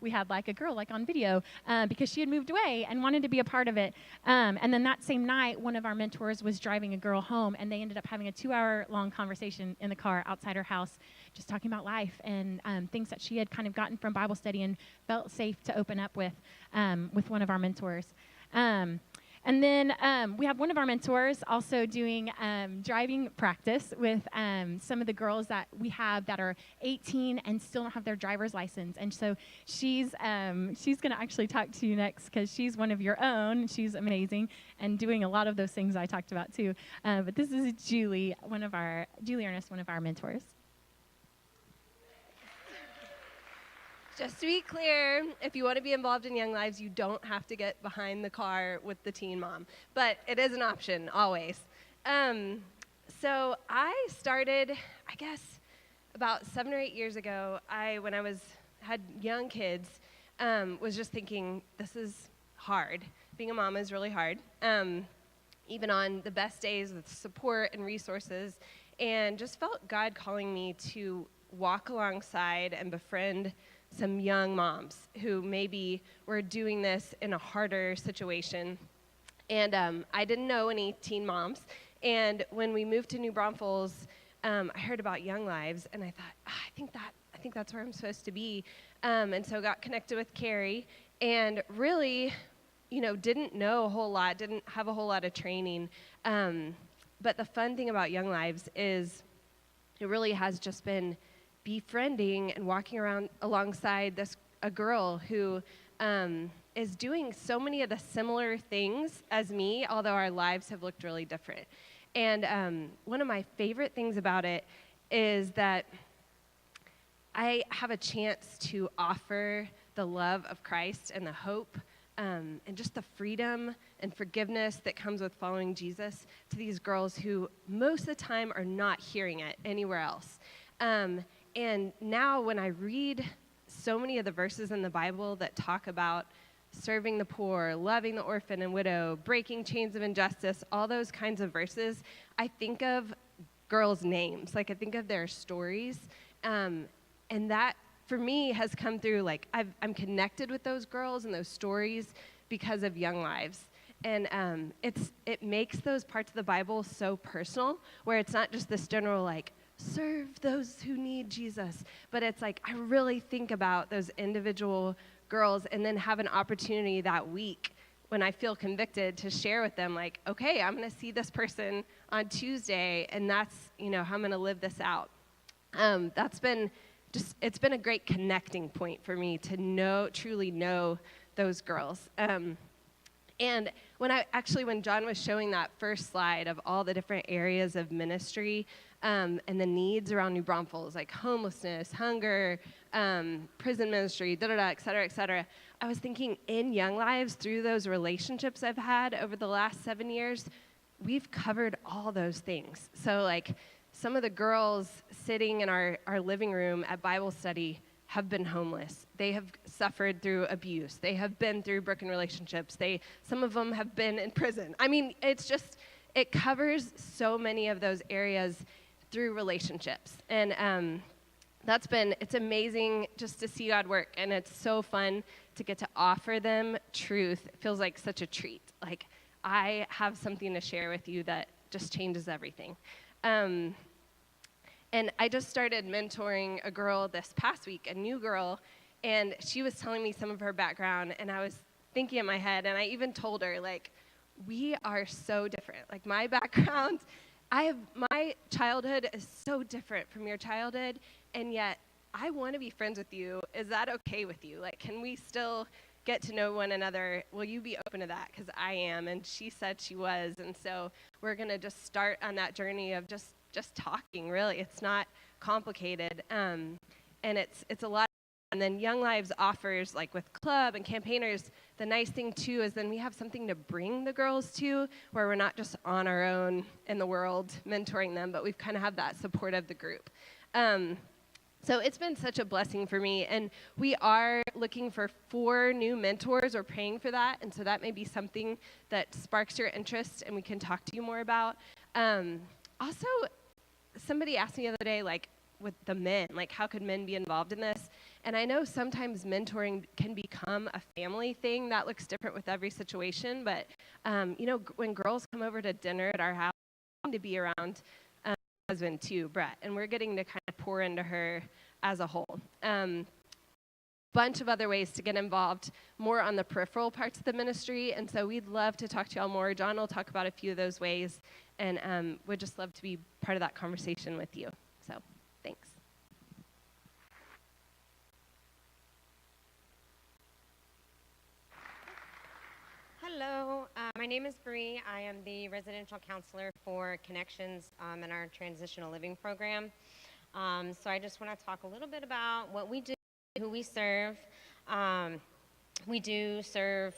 we had like a girl like on video because she had moved away and wanted to be a part of it. And then that same night, one of our mentors was driving a girl home, and they ended up having a 2-hour-long conversation in the car outside her house, just talking about life and things that she had kind of gotten from Bible study and felt safe to open up with one of our mentors. And then we have one of our mentors also doing driving practice with some of the girls that we have that are 18 and still don't have their driver's license. And so she's going to actually talk to you next because she's one of your own. She's amazing and doing a lot of those things I talked about too. But this is Julie Ernest, one of our mentors. Just to be clear, if you want to be involved in Young Lives, you don't have to get behind the car with the teen mom, but it is an option, always. So I started, I guess, about 7 or 8 years ago. When I had young kids, was just thinking, this is hard. Being a mom is really hard, even on the best days with support and resources, and just felt God calling me to walk alongside and befriend some young moms who maybe were doing this in a harder situation. And I didn't know any teen moms. And when we moved to New Braunfels, I heard about Young Lives, and I thought, I think that's where I'm supposed to be. And so got connected with Carrie, and really, didn't know a whole lot, didn't have a whole lot of training. But the fun thing about Young Lives is it really has just been befriending and walking around alongside a girl who is doing so many of the similar things as me, although our lives have looked really different. And one of my favorite things about it is that I have a chance to offer the love of Christ and the hope and just the freedom and forgiveness that comes with following Jesus to these girls who most of the time are not hearing it anywhere else. And now when I read so many of the verses in the Bible that talk about serving the poor, loving the orphan and widow, breaking chains of injustice, all those kinds of verses, I think of girls' names. Like, I think of their stories. And that, for me, has come through, like, I'm connected with those girls and those stories because of Young Lives. And it makes those parts of the Bible so personal, where it's not just this general, like, serve those who need Jesus, but it's like I really think about those individual girls and then have an opportunity that week when I feel convicted to share with them, like, okay, I'm going to see this person on Tuesday, and that's, how I'm going to live this out. That's been it's been a great connecting point for me to truly know those girls. And when John was showing that first slide of all the different areas of ministry and the needs around New Braunfels, like homelessness, hunger, prison ministry, et cetera, I was thinking in Young Lives, through those relationships I've had over the last 7 years, we've covered all those things. So, like, some of the girls sitting in our living room at Bible study have been homeless. They have suffered through abuse. They have been through broken relationships. Some of them have been in prison. I mean, it covers so many of those areas through relationships. And it's amazing just to see God work, and it's so fun to get to offer them truth. It feels like such a treat. Like, I have something to share with you that just changes everything. And I just started mentoring a girl this past week, a new girl, and she was telling me some of her background, and I was thinking in my head, and I even told her, like, we are so different. Like, my background, my childhood is so different from your childhood, and yet I want to be friends with you. Is that okay with you? Like, can we still get to know one another? Will you be open to that? Because I am, and she said she was, and so we're going to just start on that journey of just talking, really. It's not complicated, and it's a lot. And then Young Lives offers, like with club and campaigners, the nice thing too is then we have something to bring the girls to, where we're not just on our own in the world mentoring them, but we've kind of have that support of the group. So it's been such a blessing for me, and we are looking for 4 new mentors, or praying for that, and so that may be something that sparks your interest and we can talk to you more about. Also, somebody asked me the other day, like, with the men, like, how could men be involved in this? And I know sometimes mentoring can become a family thing. That looks different with every situation, but, when girls come over to dinner at our house, to be around my husband too, Brett, and we're getting to kind of pour into her as a whole. Bunch of other ways to get involved more on the peripheral parts of the ministry, and so we'd love to talk to y'all more. John will talk about a few of those ways, and we'd just love to be part of that conversation with you. So, thanks. Hello, my name is Bree. I am the residential counselor for Connections in our transitional living program. So I just want to talk a little bit about what we do, who we serve. We do serve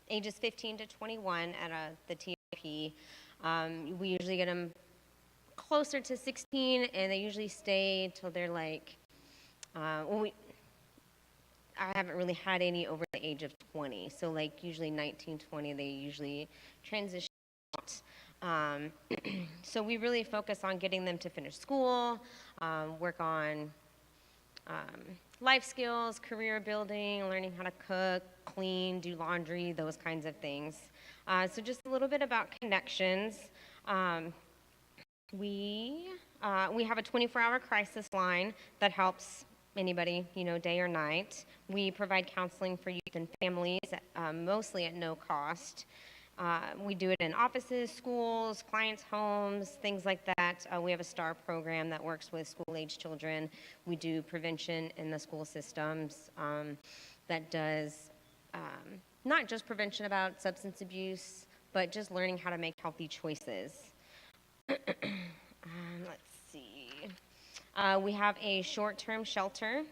ages 15 to 21 at the TIP. We usually get them closer to 16, and they usually stay until they're like, I haven't really had any over the age of 20. So like usually 19, 20, they usually transition out. So we really focus on getting them to finish school, work on life skills, career building, learning how to cook, clean, do laundry, those kinds of things. So just a little bit about Connections. We have a 24-hour crisis line that helps anybody, day or night. We provide counseling for youth and families, mostly at no cost. We do it in offices, schools, clients' homes, things like that. We have a STAR program that works with school-age children. We do prevention in the school systems. that does not just prevention about substance abuse, but just learning how to make healthy choices. Let's see. We have a short-term shelter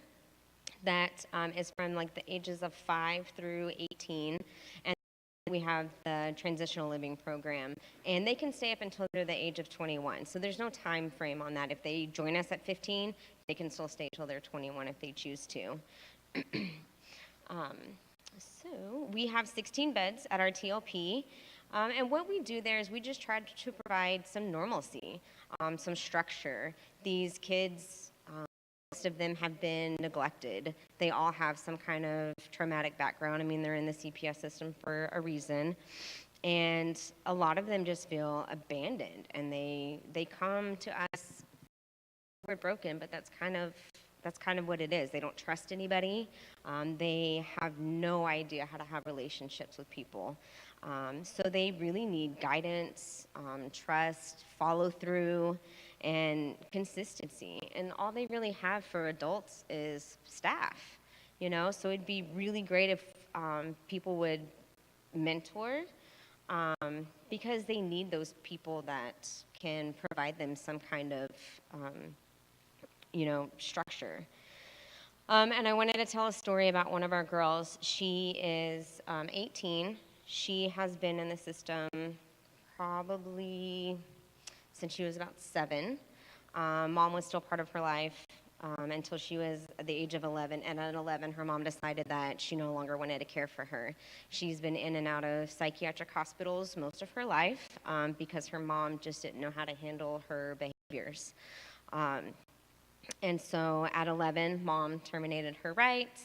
that is from like the ages of 5 through 18, and we have the transitional living program, and they can stay up until they're the age of 21. So there's no time frame on that. If they join us at 15, they can still stay till they're 21 if they choose to. So we have 16 beds at our TLP, and what we do there is we just try to provide some normalcy, some structure. These kids, most of them have been neglected. They all have some kind of traumatic background. I mean, they're in the CPS system for a reason. And a lot of them just feel abandoned, and they come to us, we're broken, but that's kind of what it is. They don't trust anybody. They have no idea how to have relationships with people. So they really need guidance, trust, follow through, and consistency. And all they really have for adults is staff, So it'd be really great if people would mentor, because they need those people that can provide them some kind of structure. And I wanted to tell a story about one of our girls. She is 18. She has been in the system probably since she was about 7. Mom was still part of her life until she was at the age of 11. And at 11, her mom decided that she no longer wanted to care for her. She's been in and out of psychiatric hospitals most of her life because her mom just didn't know how to handle her behaviors. And so at 11, Mom terminated her rights.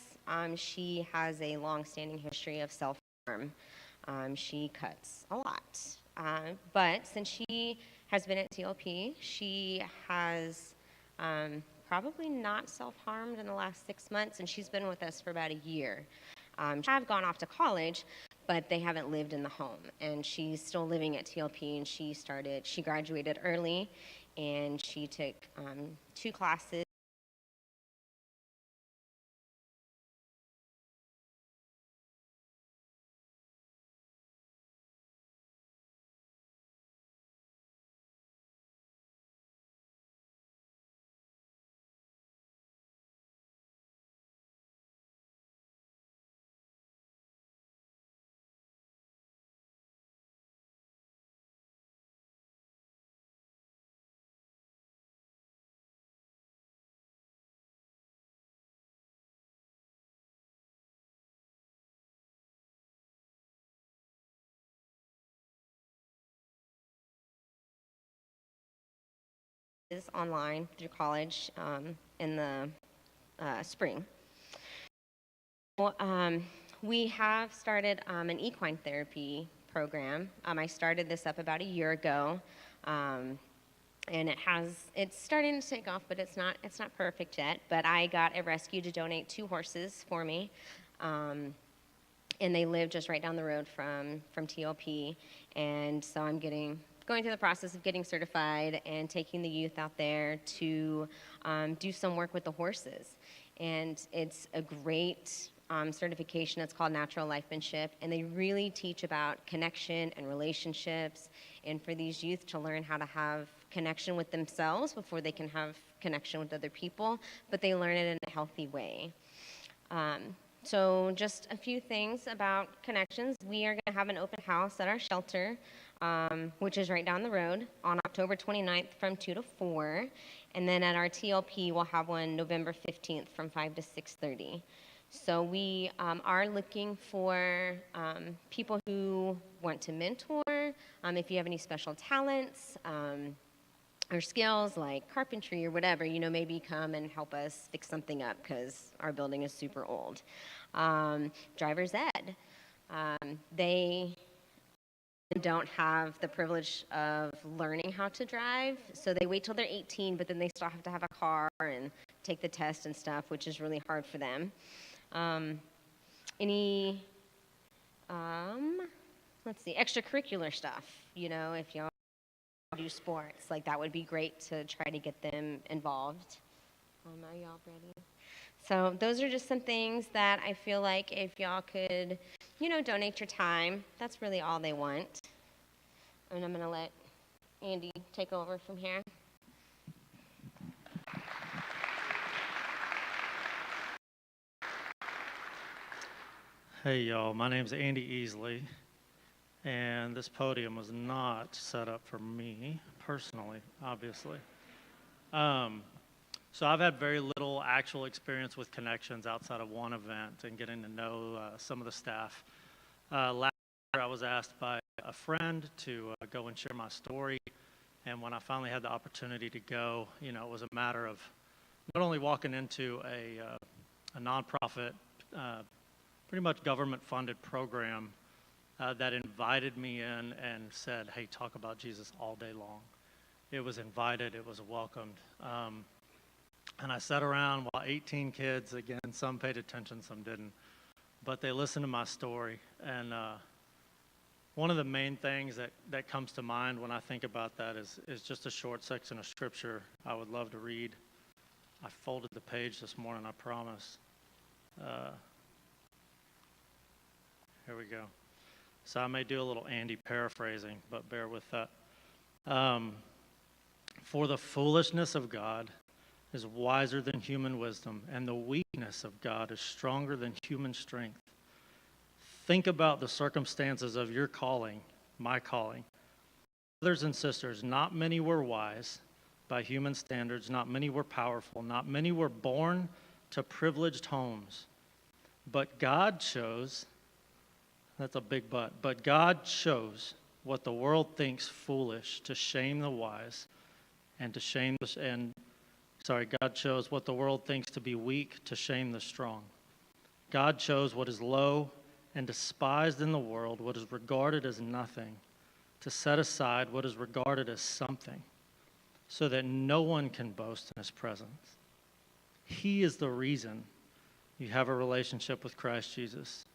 She has a long-standing history of self-harm. She cuts a lot. But since she has been at TLP, she has probably not self-harmed in the last 6 months, and she's been with us for about a year. She have gone off to college, but they haven't lived in the home. And she's still living at TLP, and she graduated early, and she took 2 classes. Online through college in the spring. We have started an equine therapy program. I started this up about a year ago, and it's starting to take off, but it's not perfect yet. But I got a rescue to donate 2 horses for me, and they live just right down the road from TLP, and so I'm going through the process of getting certified and taking the youth out there to do some work with the horses. And it's a great certification. It's called Natural Lifemanship, and they really teach about connection and relationships, and for these youth to learn how to have connection with themselves before they can have connection with other people, but they learn it in a healthy way. So just a few things about Connections. We are going to have an open house at our shelter, which is right down the road, on October 29th from 2 to 4. And then at our TLP, we'll have one November 15th from 5 to 6:30. So we are looking for people who want to mentor. If you have any special talents or skills like carpentry or whatever, maybe come and help us fix something up because our building is super old. Driver's ed. They don't have the privilege of learning how to drive, so they wait till they're 18, but then they still have to have a car and take the test and stuff, which is really hard for them. Any, extracurricular stuff, if y'all do sports, that would be great to try to get them involved. Are y'all ready? So those are just some things that I feel like if y'all could, donate your time, that's really all they want. And I'm going to let Andy take over from here. Hey y'all, my name's Andy Easley, and this podium was not set up for me personally, obviously. So I've had very little actual experience with Connections outside of one event and getting to know some of the staff. Last year I was asked by a friend to go and share my story, and when I finally had the opportunity to go, it was a matter of not only walking into a nonprofit, pretty much government-funded program that invited me in and said, hey, talk about Jesus all day long. It was invited, it was welcomed. And I sat around while 18 kids, again, some paid attention, some didn't, but they listened to my story. And one of the main things that comes to mind when I think about that is just a short section of scripture I would love to read. I folded the page this morning, I promise. Here we go. So I may do a little Andy paraphrasing, but bear with that. For the foolishness of God is wiser than human wisdom, and the weakness of God is stronger than human strength. Think about the circumstances of your calling, my calling. Brothers and sisters, not many were wise by human standards, not many were powerful, not many were born to privileged homes. But God chose, that's a big but God chose what the world thinks foolish to shame the wise and to shame God chose what the world thinks to be weak to shame the strong. God chose what is low and despised in the world, what is regarded as nothing, to set aside what is regarded as something, so that no one can boast in his presence. He is the reason you have a relationship with Christ Jesus,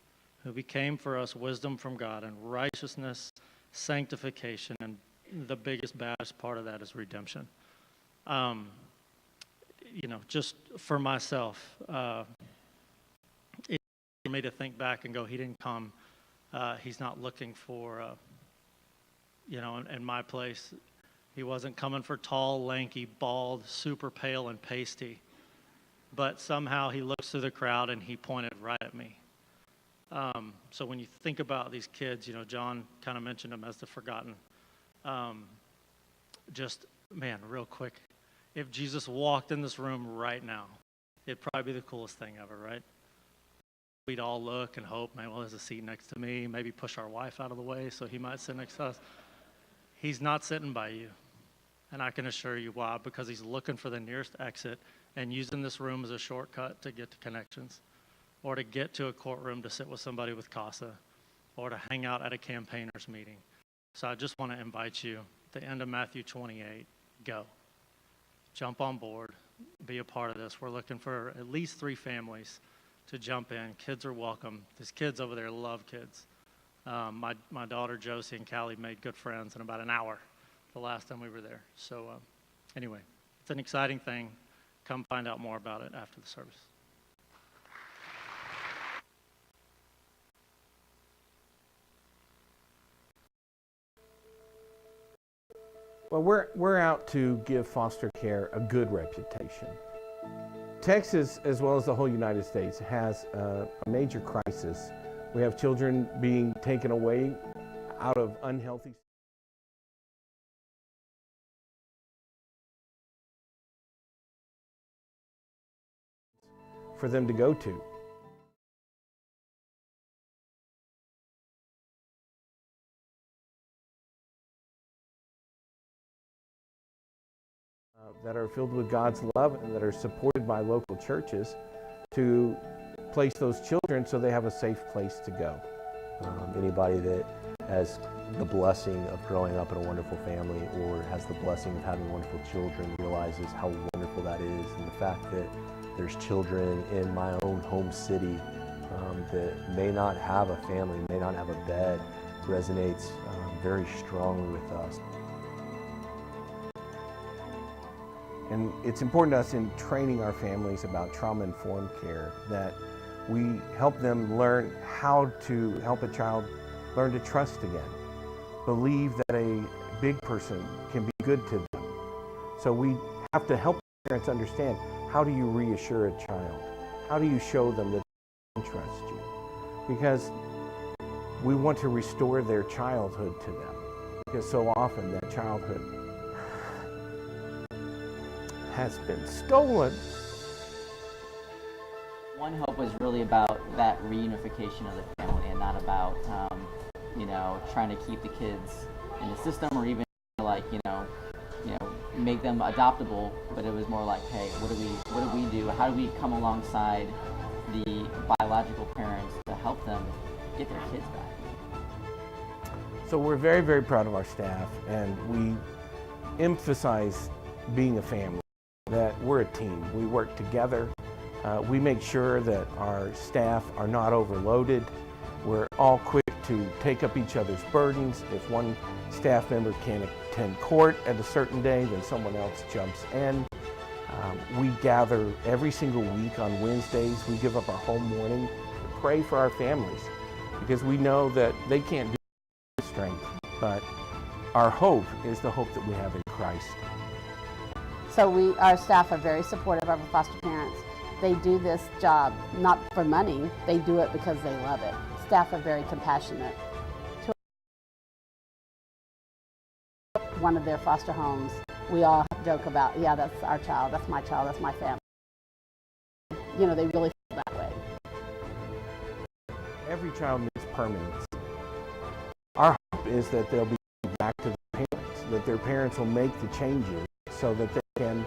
who became for us wisdom from God and righteousness, sanctification, and the biggest, baddest part of that is redemption. Just for myself, it's for me to think back and go, he didn't come, he's not looking for, in my place, he wasn't coming for tall, lanky, bald, super pale, and pasty. But somehow he looks through the crowd and he pointed right at me. So when you think about these kids, John kind of mentioned them as the forgotten. Real quick, if Jesus walked in this room right now, it'd probably be the coolest thing ever, right? We'd all look and hope, man, well, there's a seat next to me. Maybe push our wife out of the way so he might sit next to us. He's not sitting by you. And I can assure you why, because he's looking for the nearest exit and using this room as a shortcut to get to Connections, or to get to a courtroom to sit with somebody with CASA, or to hang out at a campaigners meeting. So I just want to invite you, at the end of Matthew 28, go. Jump on board, be a part of this. We're looking for at least 3 families to jump in. Kids are welcome. These kids over there love kids. My daughter Josie and Callie made good friends in about an hour the last time we were there. So anyway, it's an exciting thing. Come find out more about it after the service. Well, we're out to give foster care a good reputation. Texas, as well as the whole United States, has a major crisis. We have children being taken away out of unhealthy for them to go to. That are filled with God's love and that are supported by local churches to place those children so they have a safe place to go. Anybody that has the blessing of growing up in a wonderful family or has the blessing of having wonderful children realizes how wonderful that is, and the fact that there's children in my own home city that may not have a family, may not have a bed, resonates very strongly with us. And it's important to us in training our families about trauma-informed care that we help them learn how to help a child learn to trust again, believe that a big person can be good to them. So we have to help parents understand, how do you reassure a child? How do you show them that they can trust you? Because we want to restore their childhood to them. Because so often that childhood has been stolen. One Hope was really about that reunification of the family, and not about, trying to keep the kids in the system, or even make them adoptable. But it was more like, hey, what do we do? How do we come alongside the biological parents to help them get their kids back? So we're very, very proud of our staff, and we emphasize being a family, that we're a team. We work together. We make sure that our staff are not overloaded. We're all quick to take up each other's burdens. If one staff member can't attend court at a certain day, then someone else jumps in. We gather every single week on Wednesdays. We give up our whole morning to pray for our families, because we know that they can't do it with strength, but our hope is the hope that we have in Christ. So our staff are very supportive of our foster parents. They do this job not for money, they do it because they love it. Staff are very compassionate. One of their foster homes, we all joke about, yeah, that's our child, that's my child, that's my family. They really feel that way. Every child needs permanence. Our hope is that they'll be back to their parents, that their parents will make the changes so that they can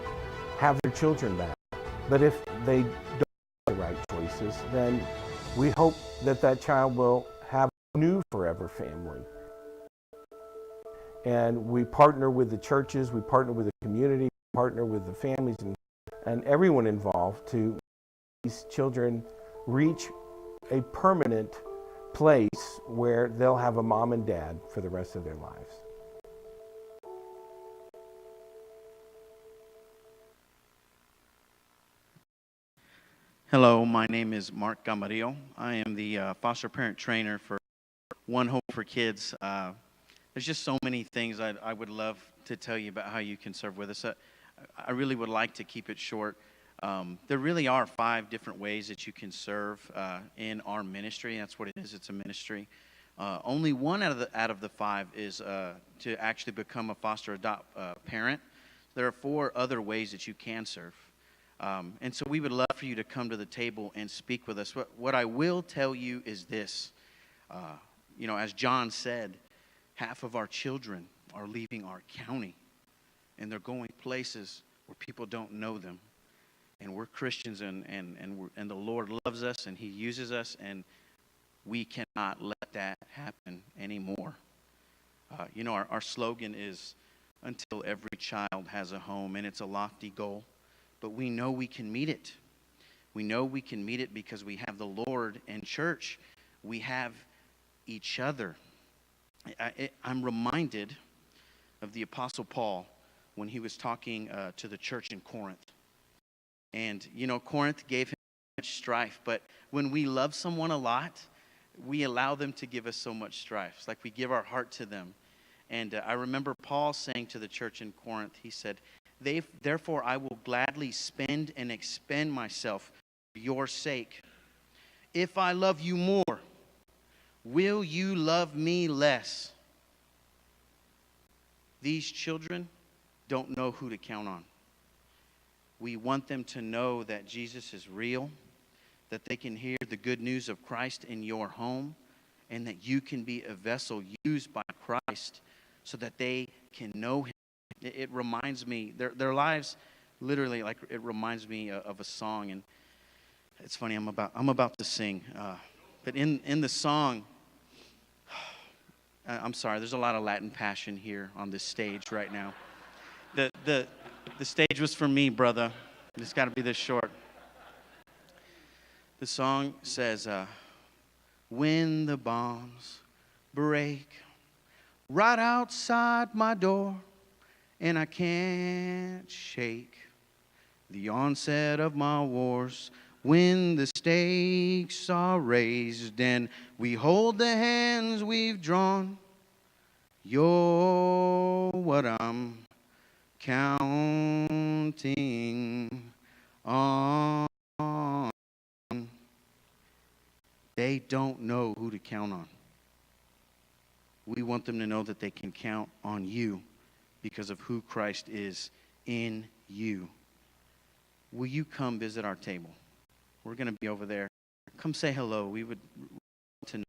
have their children back. But if they don't make the right choices, then we hope that that child will have a new forever family. And we partner with the churches, we partner with the community, we partner with the families and everyone involved to make these children reach a permanent place where they'll have a mom and dad for the rest of their lives. Hello, my name is Mark Gamarillo. I am the foster parent trainer for One Hope for Kids. There's just so many things I would love to tell you about how you can serve with us. I really would like to keep it short. There really are 5 different ways that you can serve in our ministry. That's what it is. It's a ministry. Only one out of the 5 is to actually become a foster adopt parent. There are 4 other ways that you can serve. And so we would love for you to come to the table and speak with us. What I will tell you is this. As John said, half of our children are leaving our county, and they're going places where people don't know them. And we're Christians, and the Lord loves us, and He uses us, and we cannot let that happen anymore. Our slogan is, until every child has a home, and it's a lofty goal. But we know we can meet it. We know we can meet it because we have the Lord and church. We have each other. I'm reminded of the Apostle Paul when he was talking to the church in Corinth. And, Corinth gave him much strife. But when we love someone a lot, we allow them to give us so much strife. It's like we give our heart to them. And I remember Paul saying to the church in Corinth, he said, Therefore I will gladly spend and expend myself for your sake. If I love you more, will you love me less? These children don't know who to count on. We want them to know that Jesus is real, that they can hear the good news of Christ in your home, and that you can be a vessel used by Christ so that they can know Him. It reminds me, their lives, literally, like it reminds me of a song, and it's funny. I'm about to sing, but in the song, I'm sorry. There's a lot of Latin passion here on this stage right now. The stage was for me, brother. It's got to be this short. The song says, "When the bombs break right outside my door, and I can't shake, the onset of my wars, when the stakes are raised and we hold the hands we've drawn. You're what I'm counting on. They don't know who to count on. We want them to know that they can count on you because of who Christ is in you. Will you come visit our table? We're going to be over there. Come say hello. We would to know.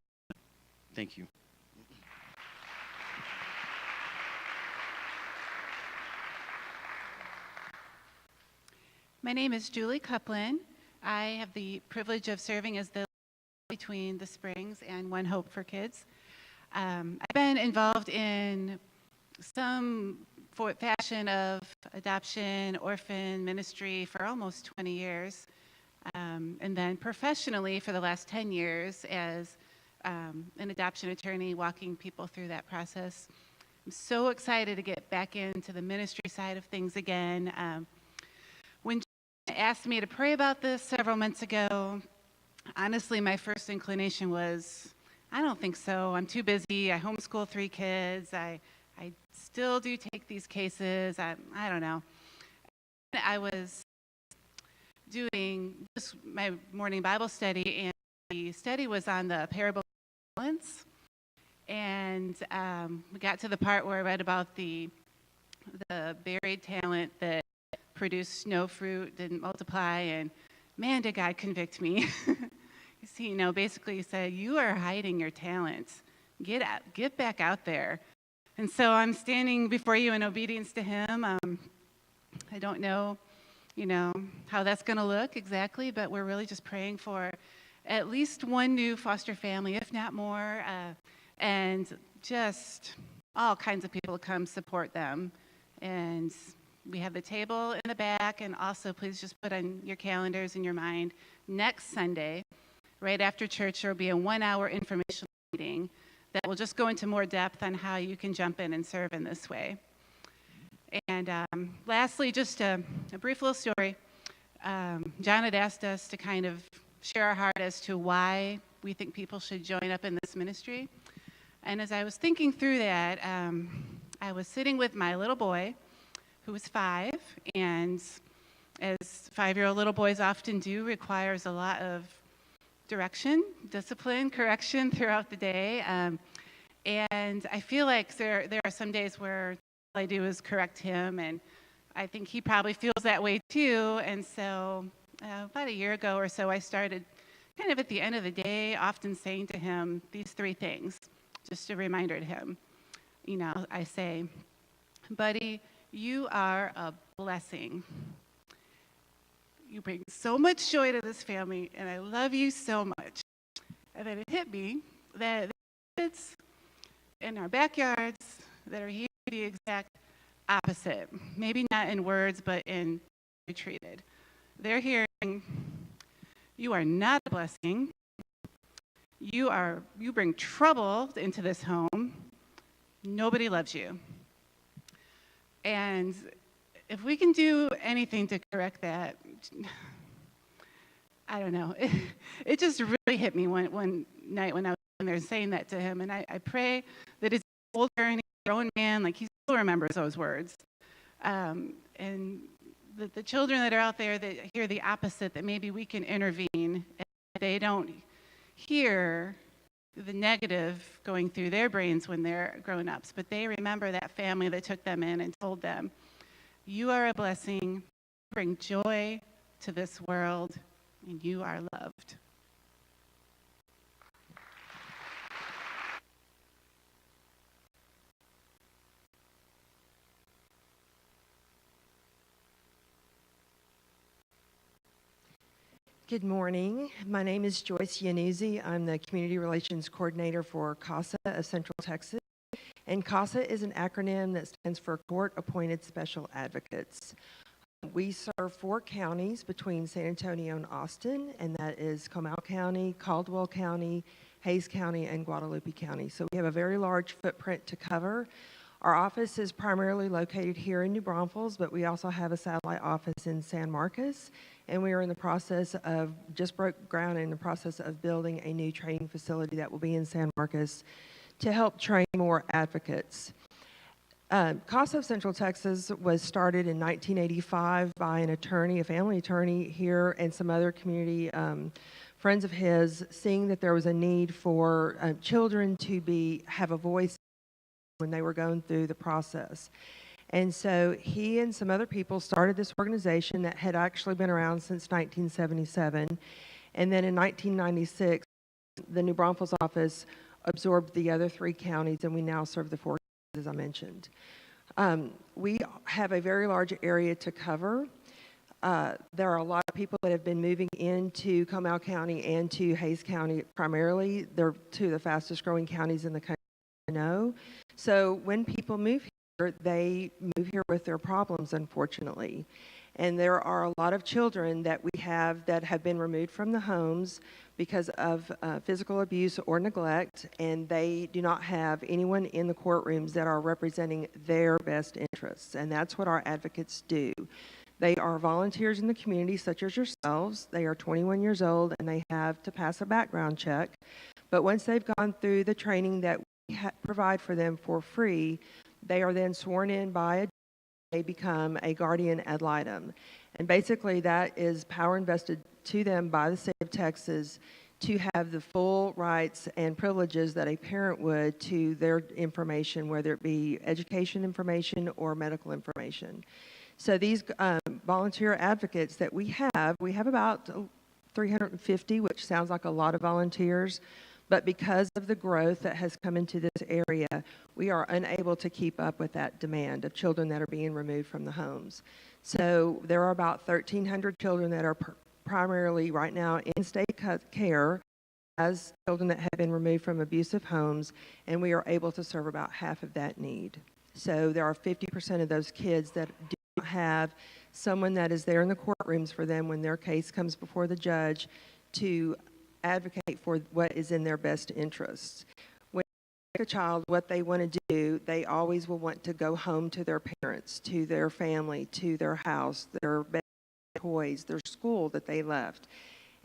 Thank you. My name is Julie Cuplin. I have the privilege of serving as the between the Springs and One Hope for Kids. I've been involved in some fashion of adoption, orphan ministry for almost 20 years. And then professionally for the last 10 years as an adoption attorney, walking people through that process. I'm so excited to get back into the ministry side of things again. When John asked me to pray about this several months ago, honestly, my first inclination was, I don't think so. I'm too busy. I homeschool 3 kids. I still do take these cases. I don't know. I was doing just my morning Bible study, and the study was on the parable of talents. And we got to the part where I read about the buried talent that produced no fruit, didn't multiply, and man, did God convict me. Basically he said, you are hiding your talents. Get back out there. And so I'm standing before you in obedience to him. I don't know, how that's going to look exactly, but we're really just praying for at least one new foster family, if not more, and just all kinds of people to come support them. And we have the table in the back, and also please just put on your calendars in your mind, next Sunday, right after church, there will be a 1-hour informational meeting that will just go into more depth on how you can jump in and serve in this way. And lastly, just a brief little story. John had asked us to kind of share our heart as to why we think people should join up in this ministry. And as I was thinking through that, I was sitting with my little boy, who was 5, and as 5-year-old little boys often do, requires a lot of direction, discipline, correction throughout the day. And I feel like there are some days where all I do is correct him, and I think he probably feels that way too. And so about a year ago or so, I started kind of at the end of the day, often saying to him these 3 things, just a reminder to him. I say, buddy, you are a blessing. You bring so much joy to this family, and I love you so much. And then it hit me that the kids in our backyards that are here the exact opposite. Maybe not in words, but in treated. They're hearing, you are not a blessing. You bring trouble into this home. Nobody loves you. And if we can do anything to correct that, I don't know. It just really hit me one night when I was in there saying that to him. And I pray that as older and a grown man, like he still remembers those words. And the children that are out there that hear the opposite, that maybe we can intervene, and they don't hear the negative going through their brains when they're grown-ups, but they remember that family that took them in and told them, you are a blessing, bring joy to this world, and you are loved. Good morning. My name is Joyce Yanuzzi. I'm the Community Relations Coordinator for CASA of Central Texas. And CASA is an acronym that stands for Court Appointed Special Advocates. We serve 4 counties between San Antonio and Austin, and that is Comal County, Caldwell County, Hays County, and Guadalupe County. So we have a very large footprint to cover. Our office is primarily located here in New Braunfels, but we also have a satellite office in San Marcos, and we are in the process of, just broke ground in the process of building a new training facility that will be in San Marcos to help train more advocates. CASA of Central Texas was started in 1985 by an attorney, a family attorney here, and some other community friends of his, seeing that there was a need for children to have a voice when they were going through the process. And so he and some other people started this organization that had actually been around since 1977. And then in 1996, the New Braunfels office absorbed the other 3 counties, and we now serve the 4 counties, as I mentioned. We have a very large area to cover. There are a lot of people that have been moving into Comal County and to Hays County primarily. They're 2 of the fastest growing counties in the country, I know. So when people move here, they move here with their problems, unfortunately. And there are a lot of children that we have that have been removed from the homes because of physical abuse or neglect, and they do not have anyone in the courtrooms that are representing their best interests. And that's what our advocates do. They are volunteers in the community, such as yourselves. They are 21 years old, and they have to pass a background check. But once they've gone through the training that we provide for them for free, they are then sworn in by a judge. They become a guardian ad litem. And basically that is power invested to them by the state of Texas to have the full rights and privileges that a parent would to their information, whether it be education information or medical information. So these volunteer advocates that we have about 350, which sounds like a lot of volunteers, but because of the growth that has come into this area, we are unable to keep up with that demand of children that are being removed from the homes. So there are about 1,300 children that are primarily right now in state care as children that have been removed from abusive homes, and we are able to serve about half of that need. So there are 50% of those kids that do not have someone that is there in the courtrooms for them when their case comes before the judge to advocate for what is in their best interests. When a child, what they want to do, they always will want to go home to their parents, to their family, to their house, their toys, their school that they left.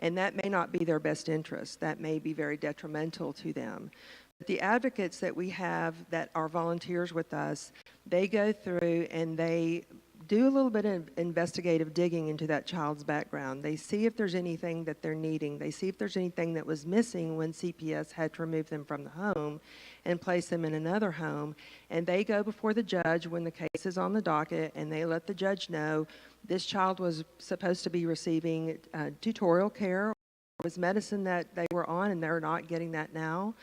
And that may not be their best interest. That may be very detrimental to them. But the advocates that we have that are volunteers with us, they go through and they do a little bit of investigative digging into that child's background. They see if there's anything that they're needing. They see if there's anything that was missing when CPS had to remove them from the home and place them in another home. And they go before the judge when the case is on the docket, and they let the judge know this child was supposed to be receiving tutorial care, or was medicine that they were on and they're not getting that now.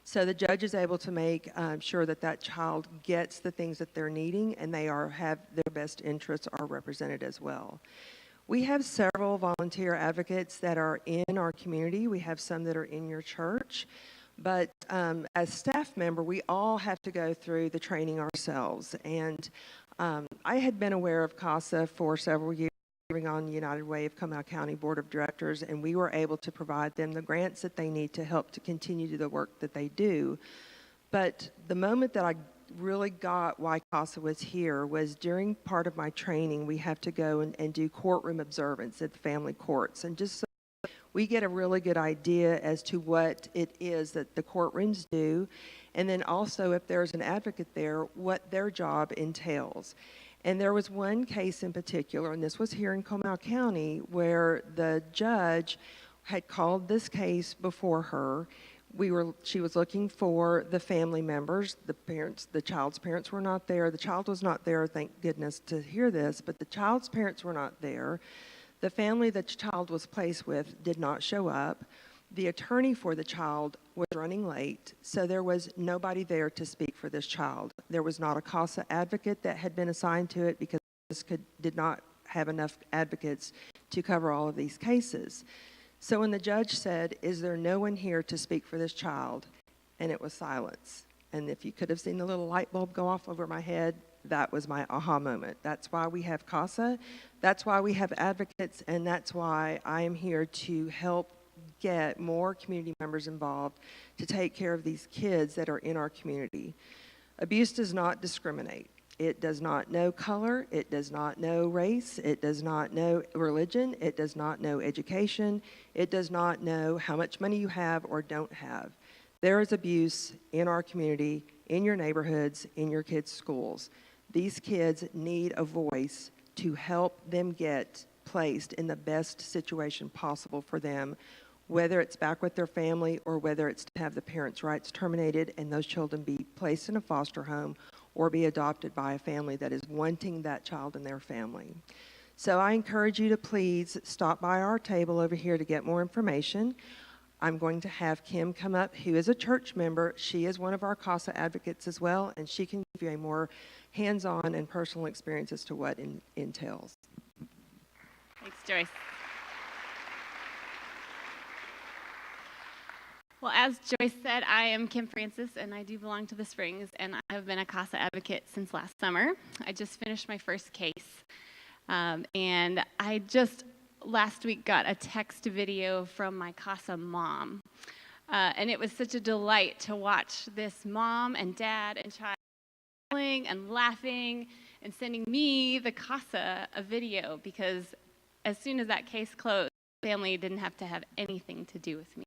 So the judge is able to make sure that that child gets the things that they're needing, and they have their best interests are represented as well. We have several volunteer advocates that are in our community. We have some that are in your church. But as staff member, we all have to go through the training ourselves. And I had been aware of CASA for several years, on United Way of Comal County Board of Directors, and we were able to provide them the grants that they need to help to continue to do the work that they do. But the moment that I really got why CASA was here was during part of my training, we have to go and do courtroom observance at the family courts, and just so we get a really good idea as to what it is that the courtrooms do, and then also if there's an advocate there, what their job entails. And there was one case in particular, and this was here in Comal County, where the judge had called this case before her. She was looking for the family members, the parents. The child's parents were not there. The child was not there, thank goodness, to hear this, but the child's parents were not there. The family that the child was placed with did not show up. The attorney for the child was running late, so there was nobody there to speak for this child. There was not a CASA advocate that had been assigned to it because this did not have enough advocates to cover all of these cases. So when the judge said, "Is there no one here to speak for this child?" and it was silence. And if you could have seen the little light bulb go off over my head, that was my aha moment. That's why we have CASA, that's why we have advocates, and that's why I am here to help get more community members involved to take care of these kids that are in our community. Abuse does not discriminate. It does not know color. It does not know race. It does not know religion. It does not know education. It does not know how much money you have or don't have. There is abuse in our community, in your neighborhoods, in your kids' schools. These kids need a voice to help them get placed in the best situation possible for them, whether it's back with their family or whether it's to have the parents' rights terminated and those children be placed in a foster home or be adopted by a family that is wanting that child in their family. So I encourage you to please stop by our table over here to get more information. I'm going to have Kim come up, who is a church member. She is one of our CASA advocates as well, and she can give you a more hands-on and personal experience as to what it entails. Thanks, Joyce. Well, as Joyce said, I am Kim Francis, and I do belong to the Springs, and I have been a CASA advocate since last summer. I just finished my first case, and I just last week got a text video from my CASA mom, and it was such a delight to watch this mom and dad and child smiling and laughing and sending me, the CASA, a video, because as soon as that case closed, the family didn't have to have anything to do with me.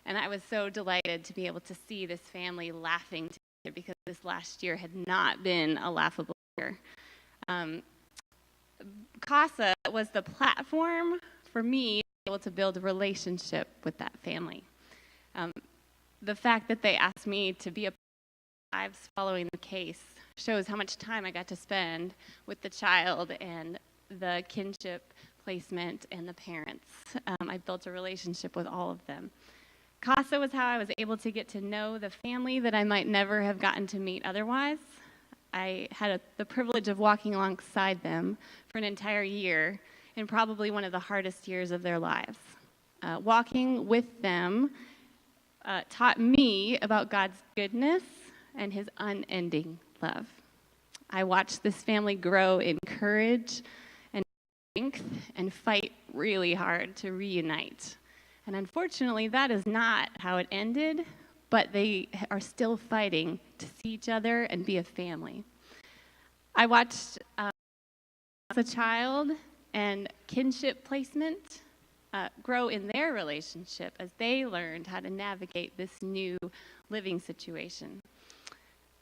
And I was so delighted to be able to see this family laughing together, because this last year had not been a laughable year. CASA was the platform for me to be able to build a relationship with that family. The fact that they asked me to be a part of their lives following the case shows how much time I got to spend with the child and the kinship placement and the parents. I built a relationship with all of them. CASA was how I was able to get to know the family that I might never have gotten to meet otherwise. I had the privilege of walking alongside them for an entire year in probably one of the hardest years of their lives. Walking with them taught me about God's goodness and his unending love. I watched this family grow in courage and strength and fight really hard to reunite. And unfortunately, that is not how it ended, but they are still fighting to see each other and be a family. I watched as a child and kinship placement grow in their relationship as they learned how to navigate this new living situation.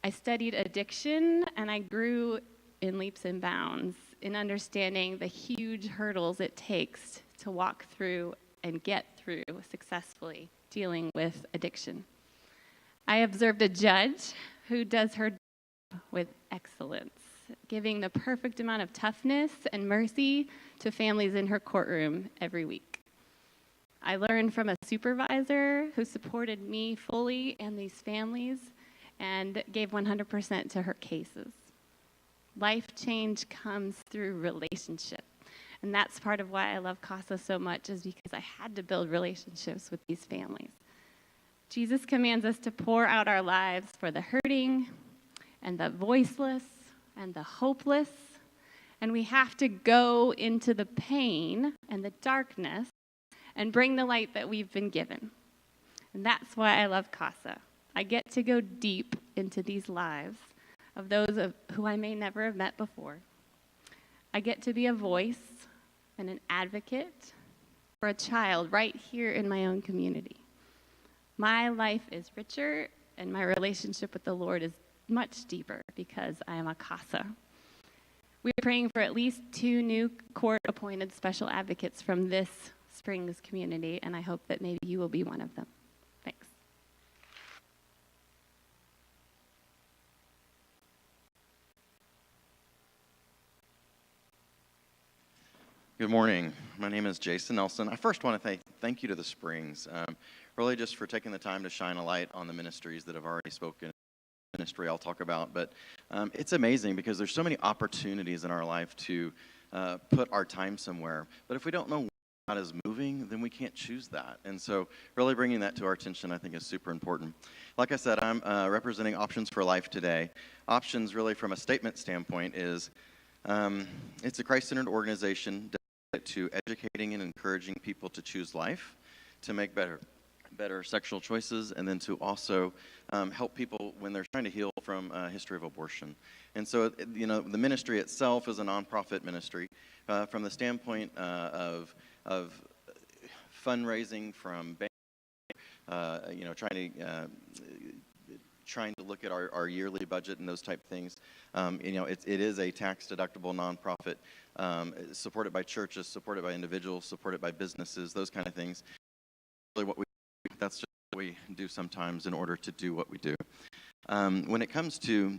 I studied addiction, and I grew in leaps and bounds in understanding the huge hurdles it takes to walk through and get through successfully dealing with addiction. I observed a judge who does her job with excellence, giving the perfect amount of toughness and mercy to families in her courtroom every week. I learned from a supervisor who supported me fully and these families and gave 100% to her cases. Life change comes through relationship. And that's part of why I love CASA so much, is because I had to build relationships with these families. Jesus commands us to pour out our lives for the hurting and the voiceless and the hopeless. And we have to go into the pain and the darkness and bring the light that we've been given. And that's why I love CASA. I get to go deep into these lives of those who I may never have met before. I get to be a voice and an advocate for a child right here in my own community. My life is richer, and my relationship with the Lord is much deeper because I am a CASA. We're praying for at least 2 new court-appointed special advocates from this Springs community, and I hope that maybe you will be one of them. Thanks. Good morning. My name is Jason Nelson. I first want to thank you to the Springs, really just for taking the time to shine a light on the ministries that have already spoken. Ministry I'll talk about, but it's amazing because there's so many opportunities in our life to put our time somewhere. But if we don't know where God is moving, then we can't choose that. And so really bringing that to our attention, I think, is super important. Like I said, I'm representing Options for Life today. Options, really from a statement standpoint, is it's a Christ-centered organization to educating and encouraging people to choose life, to make better better sexual choices, and then to also help people when they're trying to heal from a history of abortion. And so, the ministry itself is a nonprofit ministry from the standpoint of fundraising, from trying to look at our yearly budget and those type of things. It is a tax-deductible nonprofit, supported by churches, supported by individuals, supported by businesses, those kind of things. Really, that's just what we do sometimes in order to do what we do. When it comes to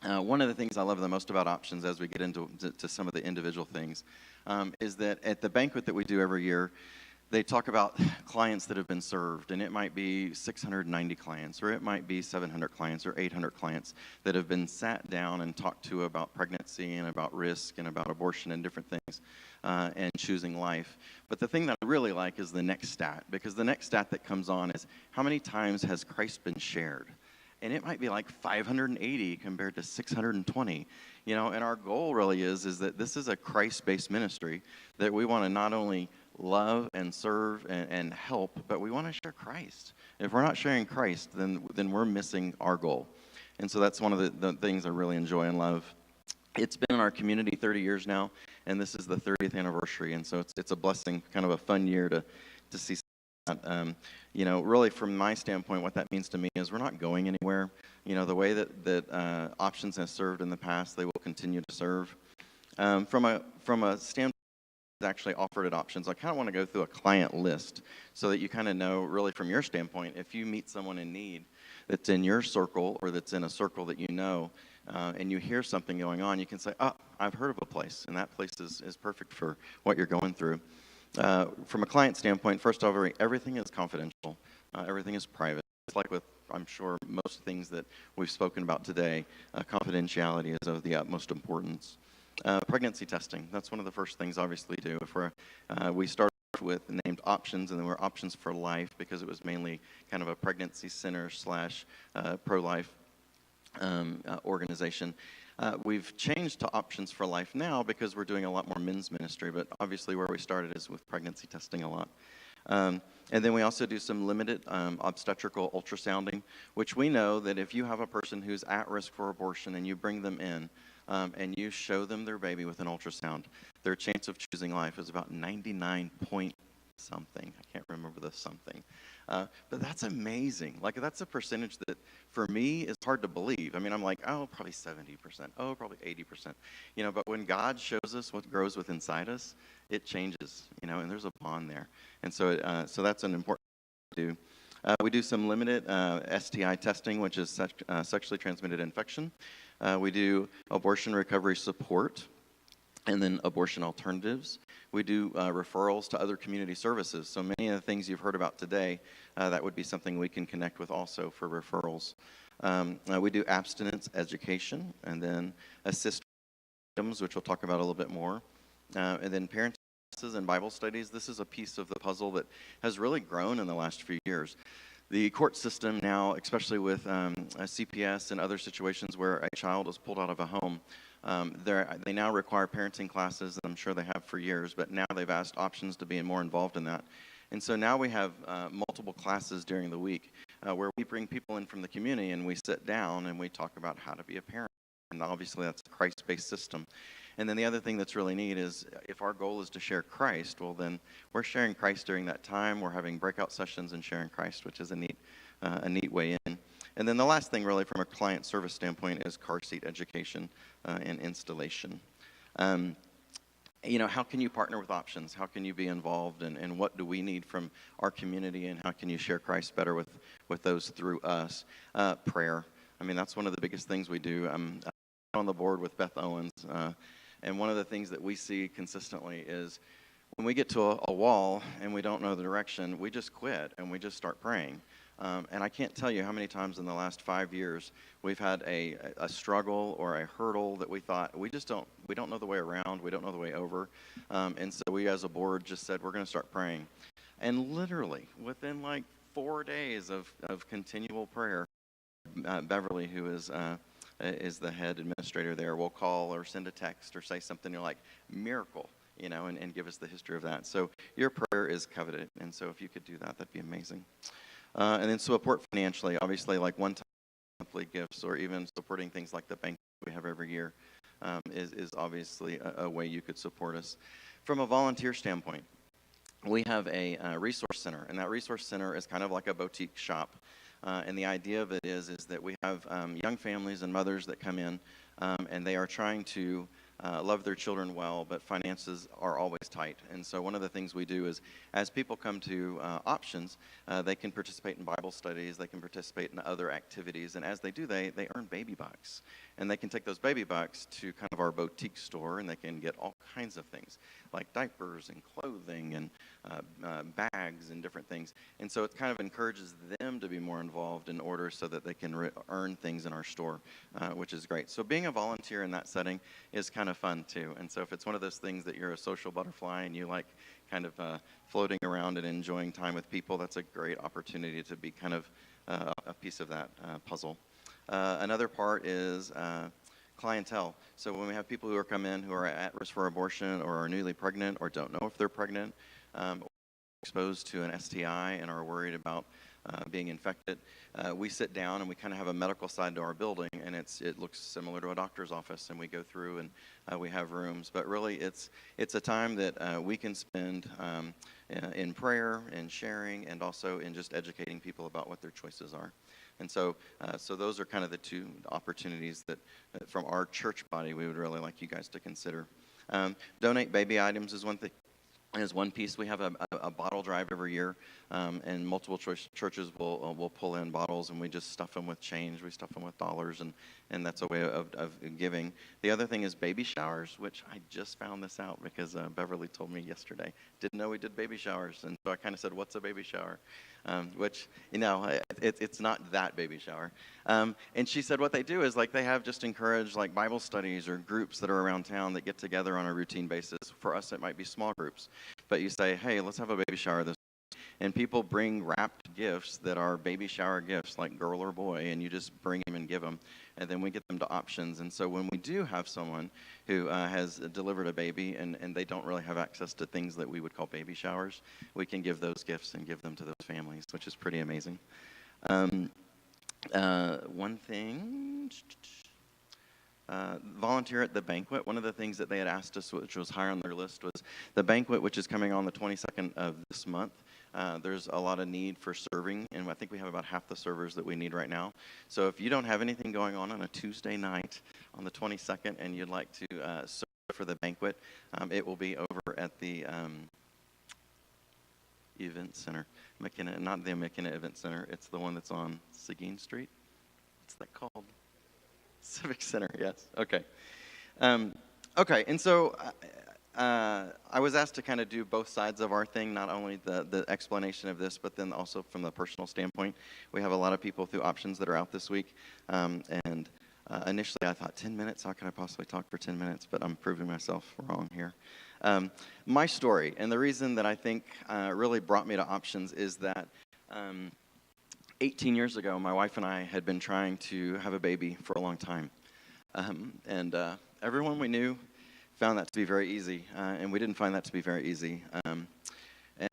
one of the things I love the most about Options, as we get into some of the individual things, is that at the banquet that we do every year, they talk about clients that have been served, and it might be 690 clients, or it might be 700 clients, or 800 clients that have been sat down and talked to about pregnancy and about risk and about abortion and different things, and choosing life. But the thing that I really like is the next stat, because the next stat that comes on is how many times has Christ been shared? And it might be like 580 compared to 620, and our goal really is that this is a Christ-based ministry, that we want to not only love and serve and help, but we want to share Christ. If we're not sharing Christ, then we're missing our goal. And so that's one of the things I really enjoy and love. It's been in our community 30 years now, and this is the 30th anniversary, and so it's a blessing, kind of a fun year to see that. Really from my standpoint, what that means to me is we're not going anywhere. The way that Options has served in the past, they will continue to serve. From a standpoint actually offered at Options, I kind of want to go through a client list so that you kind of know, really from your standpoint, if you meet someone in need that's in your circle or that's in a circle that you know, and you hear something going on, you can say, oh, I've heard of a place, and that place is perfect for what you're going through. From a client standpoint, first of all, everything is confidential. Everything is private. It's like with, I'm sure, most things that we've spoken about today, confidentiality is of the utmost importance. Pregnancy testing, that's one of the first things obviously do. If we started with named Options, and then we're Options for Life because it was mainly kind of a pregnancy center / pro-life organization. We've changed to Options for Life now because we're doing a lot more men's ministry, but obviously where we started is with pregnancy testing a lot. And then we also do some limited obstetrical ultrasounding, which we know that if you have a person who's at risk for abortion and you bring them in, and you show them their baby with an ultrasound, their chance of choosing life is about 99 point something. I can't remember the something. But that's amazing. Like, that's a percentage that, for me, is hard to believe. I mean, I'm like, oh, probably 70%. Oh, probably 80%. But when God shows us what grows within inside us, it changes, and there's a bond there. And so that's an important thing to do. We do some limited STI testing, which is sexually transmitted infection. We do abortion recovery support, and then abortion alternatives. We do referrals to other community services. So many of the things you've heard about today, that would be something we can connect with also for referrals. We do abstinence education, and then assist items, which we'll talk about a little bit more. And then parenting classes and Bible studies. This is a piece of the puzzle that has really grown in the last few years. The court system now, especially with CPS and other situations where a child is pulled out of a home, they now require parenting classes that I'm sure they have for years, but now they've asked Options to be more involved in that. And so now we have multiple classes during the week where we bring people in from the community and we sit down and we talk about how to be a parent. And obviously that's a Christ-based system. And then the other thing that's really neat is if our goal is to share Christ, well then we're sharing Christ during that time. We're having breakout sessions and sharing Christ, which is a neat way in. And then the last thing really from a client service standpoint is car seat education and installation. How can you partner with Options? How can you be involved, and what do we need from our community, and how can you share Christ better with those through us? Prayer. I mean, that's one of the biggest things we do. I'm on the board with Beth Owens, and one of the things that we see consistently is when we get to a wall and we don't know the direction, we just quit and we just start praying. And I can't tell you how many times in the last 5 years we've had a struggle or a hurdle that we thought we don't know the way around, we don't know the way over. And so we as a board just said we're going to start praying. And literally within like 4 days of continual prayer, Beverly, who is the head administrator there, will call or send a text or say something. You're like, miracle. and give us the history of that. So your prayer is coveted, and so if you could do that, that'd be amazing. And then support financially, obviously, like one-time monthly gifts, or even supporting things like the bank we have every year is obviously a way you could support us. From a volunteer standpoint, we have a resource center, and that resource center is kind of like a boutique shop. And the idea of it is that we have young families and mothers that come in, and they are trying to love their children well, but finances are always tight. And so one of the things we do is, as people come to Options, they can participate in Bible studies, they can participate in other activities, and as they do, they earn baby bucks. And they can take those baby bucks to kind of our boutique store, and they can get all kinds of things, like diapers and clothing and bags and different things. And so it kind of encourages them to be more involved in order so that they can earn things in our store, which is great. So being a volunteer in that setting is kind of fun too. And so if it's one of those things that you're a social butterfly and you like kind of floating around and enjoying time with people, that's a great opportunity to be kind of a piece of that puzzle. Another part is clientele. So when we have people who are come in who are at risk for abortion or are newly pregnant or don't know if they're pregnant, or exposed to an STI and are worried about being infected, we sit down and we kind of have a medical side to our building, and it looks similar to a doctor's office, and we go through and we have rooms. But really, it's a time that we can spend in prayer and sharing, and also in just educating people about what their choices are. And so those are kind of the two opportunities that from our church body we would really like you guys to consider. Donate baby items is one thing. Is one piece. We have a bottle drive every year, and multiple churches will pull in bottles, and we just stuff them with change. We stuff them with dollars, and that's a way of giving. The other thing is baby showers, which I just found this out because Beverly told me yesterday. Didn't know we did baby showers, and so I kind of said, "What's a baby shower?" Which, it's not that baby shower. And she said what they do is like they have just encouraged like Bible studies or groups that are around town that get together on a routine basis. For us, it might be small groups. But you say, hey, let's have a baby shower this week. And people bring wrapped gifts that are baby shower gifts, like girl or boy, and you just bring them and give them. And then we get them to Options. And so when we do have someone who has delivered a baby and they don't really have access to things that we would call baby showers, we can give those gifts and give them to those families, which is pretty amazing. One thing... volunteer at the banquet. One of the things that they had asked us, which was higher on their list, was the banquet, which is coming on the 22nd of this month. There's a lot of need for serving, and I think we have about half the servers that we need right now. So if you don't have anything going on a Tuesday night on the 22nd and you'd like to serve for the banquet, it will be over at the Event Center. McKenna, not the McKenna Event Center. It's the one that's on Seguin Street. What's that called? Civic Center, yes. Okay. Okay, and so I was asked to kind of do both sides of our thing, not only the explanation of this, but then also from the personal standpoint. We have a lot of people through Options that are out this week, and initially I thought 10 minutes, how can I possibly talk for 10 minutes? But I'm proving myself wrong here. My story, and the reason that I think really brought me to Options is that 18 years ago, my wife and I had been trying to have a baby for a long time. And everyone we knew found that to be very easy, and we didn't find that to be very easy.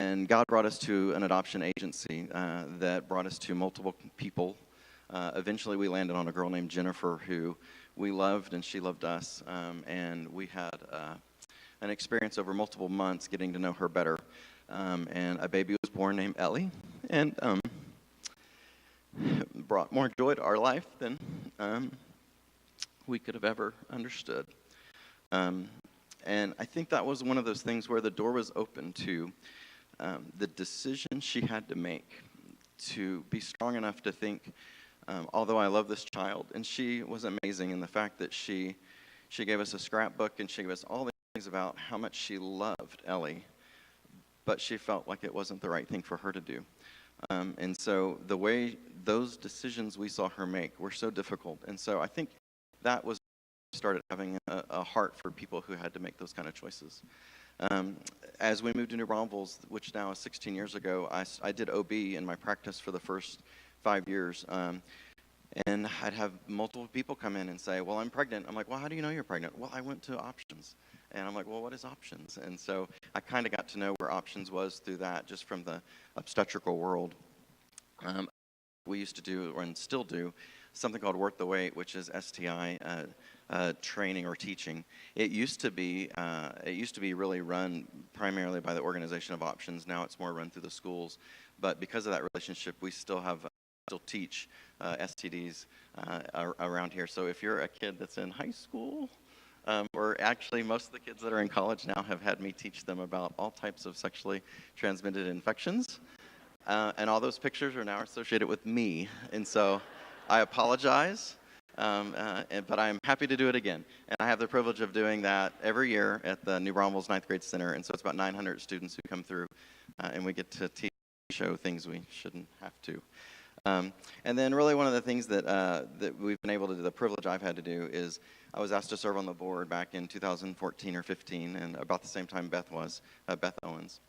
And God brought us to an adoption agency that brought us to multiple people. Eventually, we landed on a girl named Jennifer who we loved, and she loved us. And we had an experience over multiple months getting to know her better. And a baby was born named Ellie. And brought more joy to our life than we could have ever understood. And I think that was one of those things where the door was open to the decision she had to make to be strong enough to think, although I love this child, and she was amazing in the fact that she gave us a scrapbook and she gave us all the things about how much she loved Ellie, but she felt like it wasn't the right thing for her to do. And so the way those decisions we saw her make were so difficult. And so I think that was started having a heart for people who had to make those kind of choices. As we moved to New Braunfels, which now is 16 years ago, I did OB in my practice for the first 5 years. And I'd have multiple people come in and say, well, I'm pregnant. I'm like, well, how do you know you're pregnant? Well, I went to Options. And I'm like, well, what is Options? And so I kind of got to know where Options was through that, just from the obstetrical world. We used to do, and still do, something called Worth the Wait, which is STI training or teaching. It used to be really run primarily by the organization of Options. Now it's more run through the schools. But because of that relationship, we still teach STDs around here. So if you're a kid that's in high school, or actually most of the kids that are in college now have had me teach them about all types of sexually transmitted infections. And all those pictures are now associated with me. And so I apologize, but I'm happy to do it again. And I have the privilege of doing that every year at the New Braunfels 9th grade center. And so it's about 900 students who come through, and we get to teach, show things we shouldn't have to. And then really one of the things that we've been able to do, the privilege I've had to do, is I was asked to serve on the board back in 2014 or 15, and about the same time Beth Owens.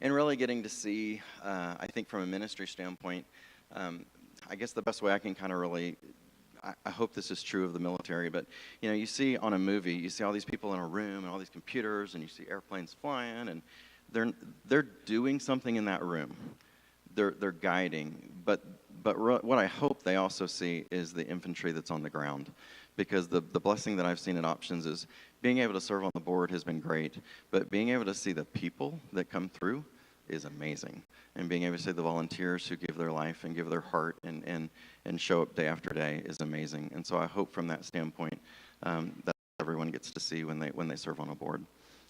And really getting to see, I think from a ministry standpoint, I guess the best way I can kind of really, I hope this is true of the military, but you see on a movie, you see all these people in a room and all these computers, and you see airplanes flying, and they're doing something in that room. They're guiding, but what I hope they also see is the infantry that's on the ground, because the blessing that I've seen at Options is being able to serve on the board has been great, but being able to see the people that come through is amazing, and being able to see the volunteers who give their life and give their heart and show up day after day is amazing. And so I hope from that standpoint that everyone gets to see when they serve on a board.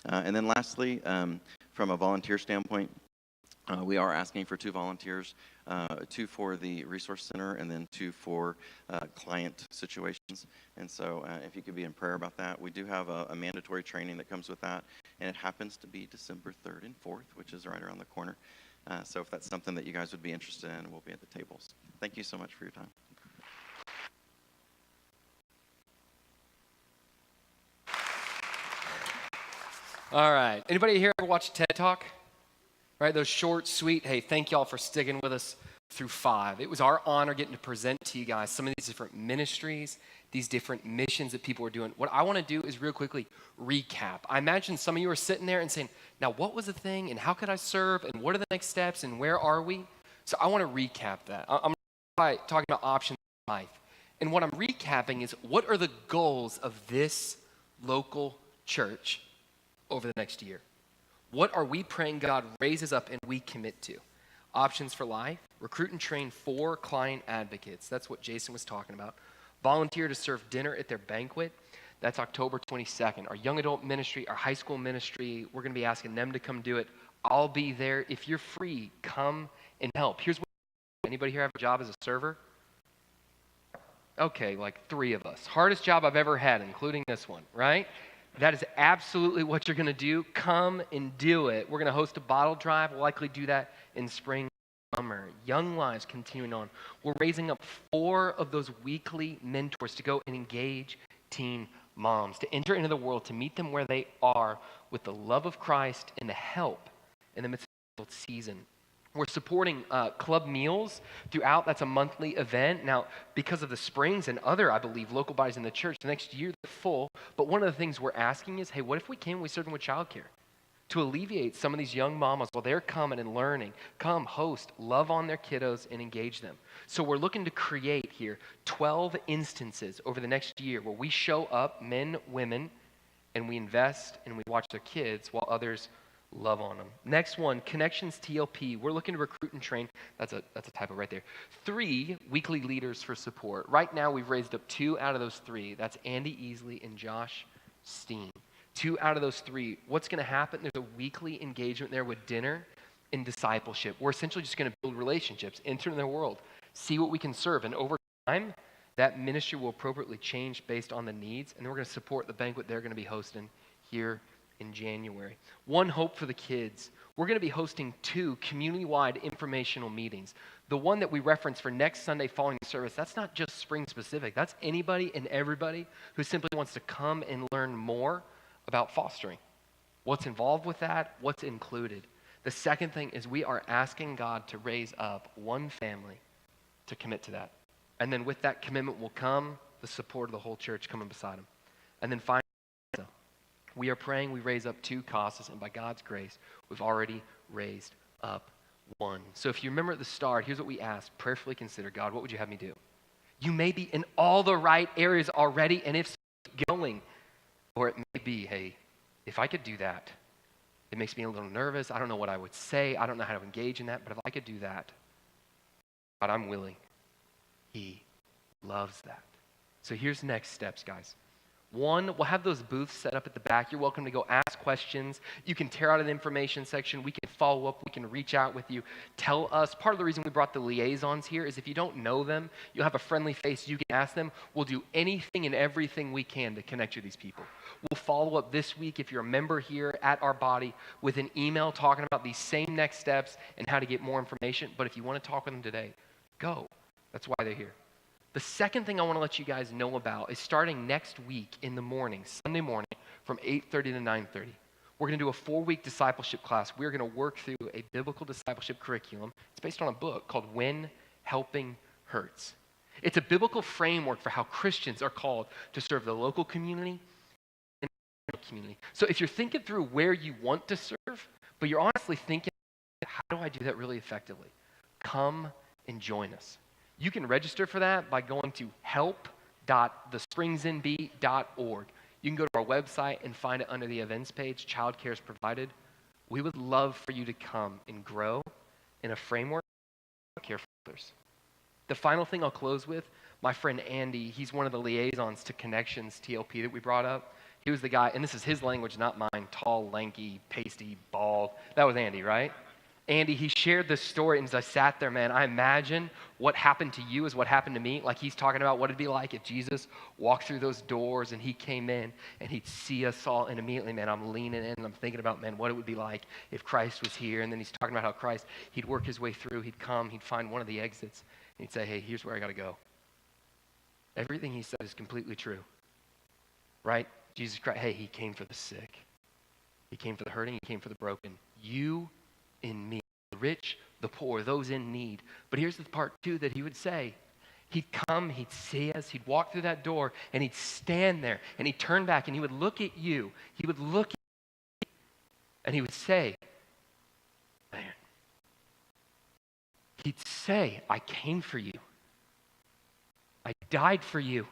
And then lastly, from a volunteer standpoint, we are asking for 2 volunteers, 2 for the resource center and then 2 for client situations. And so if you could be in prayer about that. We do have a mandatory training that comes with that, and it happens to be December 3rd and 4th, which is right around the corner. So if that's something that you guys would be interested in, we'll be at the tables. Thank you so much for your time. All right. Anybody here ever watch TED Talk? Right, those short, sweet, hey, thank y'all for sticking with us through 5. It was our honor getting to present to you guys some of these different ministries, these different missions that people are doing. What I want to do is real quickly recap. I imagine some of you are sitting there and saying, now what was the thing, and how could I serve, and what are the next steps, and where are we? So I want to recap that. I'm talking about options in life. And what I'm recapping is, what are the goals of this local church over the next year? What are we praying God raises up and we commit to? Options for Life, recruit and train 4 client advocates. That's what Jason was talking about. Volunteer to serve dinner at their banquet. That's October 22nd. Our young adult ministry, our high school ministry, we're going to be asking them to come do it. I'll be there. If you're free, come and help. Here's what, anybody here have a job as a server? Okay, like 3 of us. Hardest job I've ever had, including this one, right? That is absolutely what you're going to do. Come and do it. We're going to host a bottle drive. We'll likely do that in spring, summer. Young Lives continuing on. We're raising up 4 of those weekly mentors to go and engage teen moms, to enter into the world, to meet them where they are with the love of Christ and the help in the midst of the season. We're supporting club meals throughout. That's a monthly event. Now, because of the Springs and other, I believe, local bodies in the church, the next year they're full. But one of the things we're asking is, hey, what if we serve them with childcare? To alleviate some of these young mamas while they're coming and learning, come, host, love on their kiddos, and engage them. So we're looking to create here 12 instances over the next year where we show up, men, women, and we invest and we watch their kids while others love on them. Next one, Connections TLP. We're looking to recruit and train. That's a typo right there. 3 weekly leaders for support. Right now, we've raised up 2 out of those 3. That's Andy Easley and Josh Steen. 2 out of those 3. What's going to happen? There's a weekly engagement there with dinner and discipleship. We're essentially just going to build relationships, enter in their world, see what we can serve, and over time, that ministry will appropriately change based on the needs, and then we're going to support the banquet they're going to be hosting here in January. One Hope for the Kids. We're going to be hosting 2 community-wide informational meetings. The one that we reference for next Sunday following the service, that's not just spring specific. That's anybody and everybody who simply wants to come and learn more about fostering. What's involved with that? What's included? The second thing is we are asking God to raise up one family to commit to that. And then with that commitment will come the support of the whole church coming beside them. And then finally, We are praying we raise up 2 CASAs, and by God's grace, we've already raised up 1. So if you remember at the start, here's what we asked. Prayerfully consider, God, what would you have me do? You may be in all the right areas already, and if so, keep going. Or it may be, hey, if I could do that, it makes me a little nervous. I don't know what I would say. I don't know how to engage in that, but if I could do that, God, I'm willing. He loves that. So here's next steps, guys. 1, we'll have those booths set up at the back. You're welcome to go ask questions. You can tear out an information section. We can follow up. We can reach out with you. Tell us. Part of the reason we brought the liaisons here is if you don't know them, you'll have a friendly face. You can ask them. We'll do anything and everything we can to connect you to these people. We'll follow up this week if you're a member here at our body with an email talking about these same next steps and how to get more information. But if you want to talk with them today, go. That's why they're here. The second thing I want to let you guys know about is starting next week in the morning, Sunday morning, from 8:30 to 9:30. We're going to do a 4-week discipleship class. We're going to work through a biblical discipleship curriculum. It's based on a book called When Helping Hurts. It's a biblical framework for how Christians are called to serve the local community and the community. So if you're thinking through where you want to serve, but you're honestly thinking, how do I do that really effectively? Come and join us. You can register for that by going to help.thespringsinb.org. You can go to our website and find it under the events page. Childcare is provided. We would love for you to come and grow in a framework of care for others. The final thing I'll close with, my friend Andy, he's one of the liaisons to Connections TLP that we brought up. He was the guy, and this is his language, not mine, tall, lanky, pasty, bald. That was Andy, right? Andy, he shared this story, and as I sat there, man, I imagine what happened to you is what happened to me. Like he's talking about what it'd be like if Jesus walked through those doors and he came in and he'd see us all, and immediately, man, I'm leaning in and I'm thinking about, man, what it would be like if Christ was here. And then he's talking about how Christ, he'd work his way through, he'd come, he'd find one of the exits, and he'd say, hey, here's where I got to go. Everything he said is completely true, right? Jesus Christ, hey, he came for the sick. He came for the hurting, he came for the broken. You in me, the rich, the poor, those in need. But here's the part too that he would say. He'd come, he'd see us, he'd walk through that door, and he'd stand there, and he'd turn back, and he would look at you. He would look at you, and he would say, man. He'd say, I came for you. I died for you.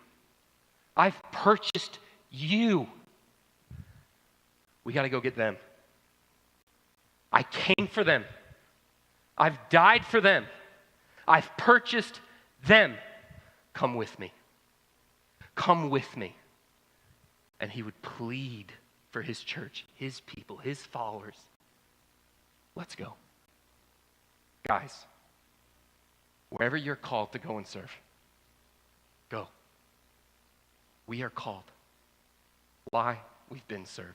I've purchased you. We got to go get them. I came for them. I've died for them. I've purchased them. Come with me. Come with me. And he would plead for his church, his people, his followers. Let's go. Guys, wherever you're called to go and serve, go. We are called. Why? We've been served.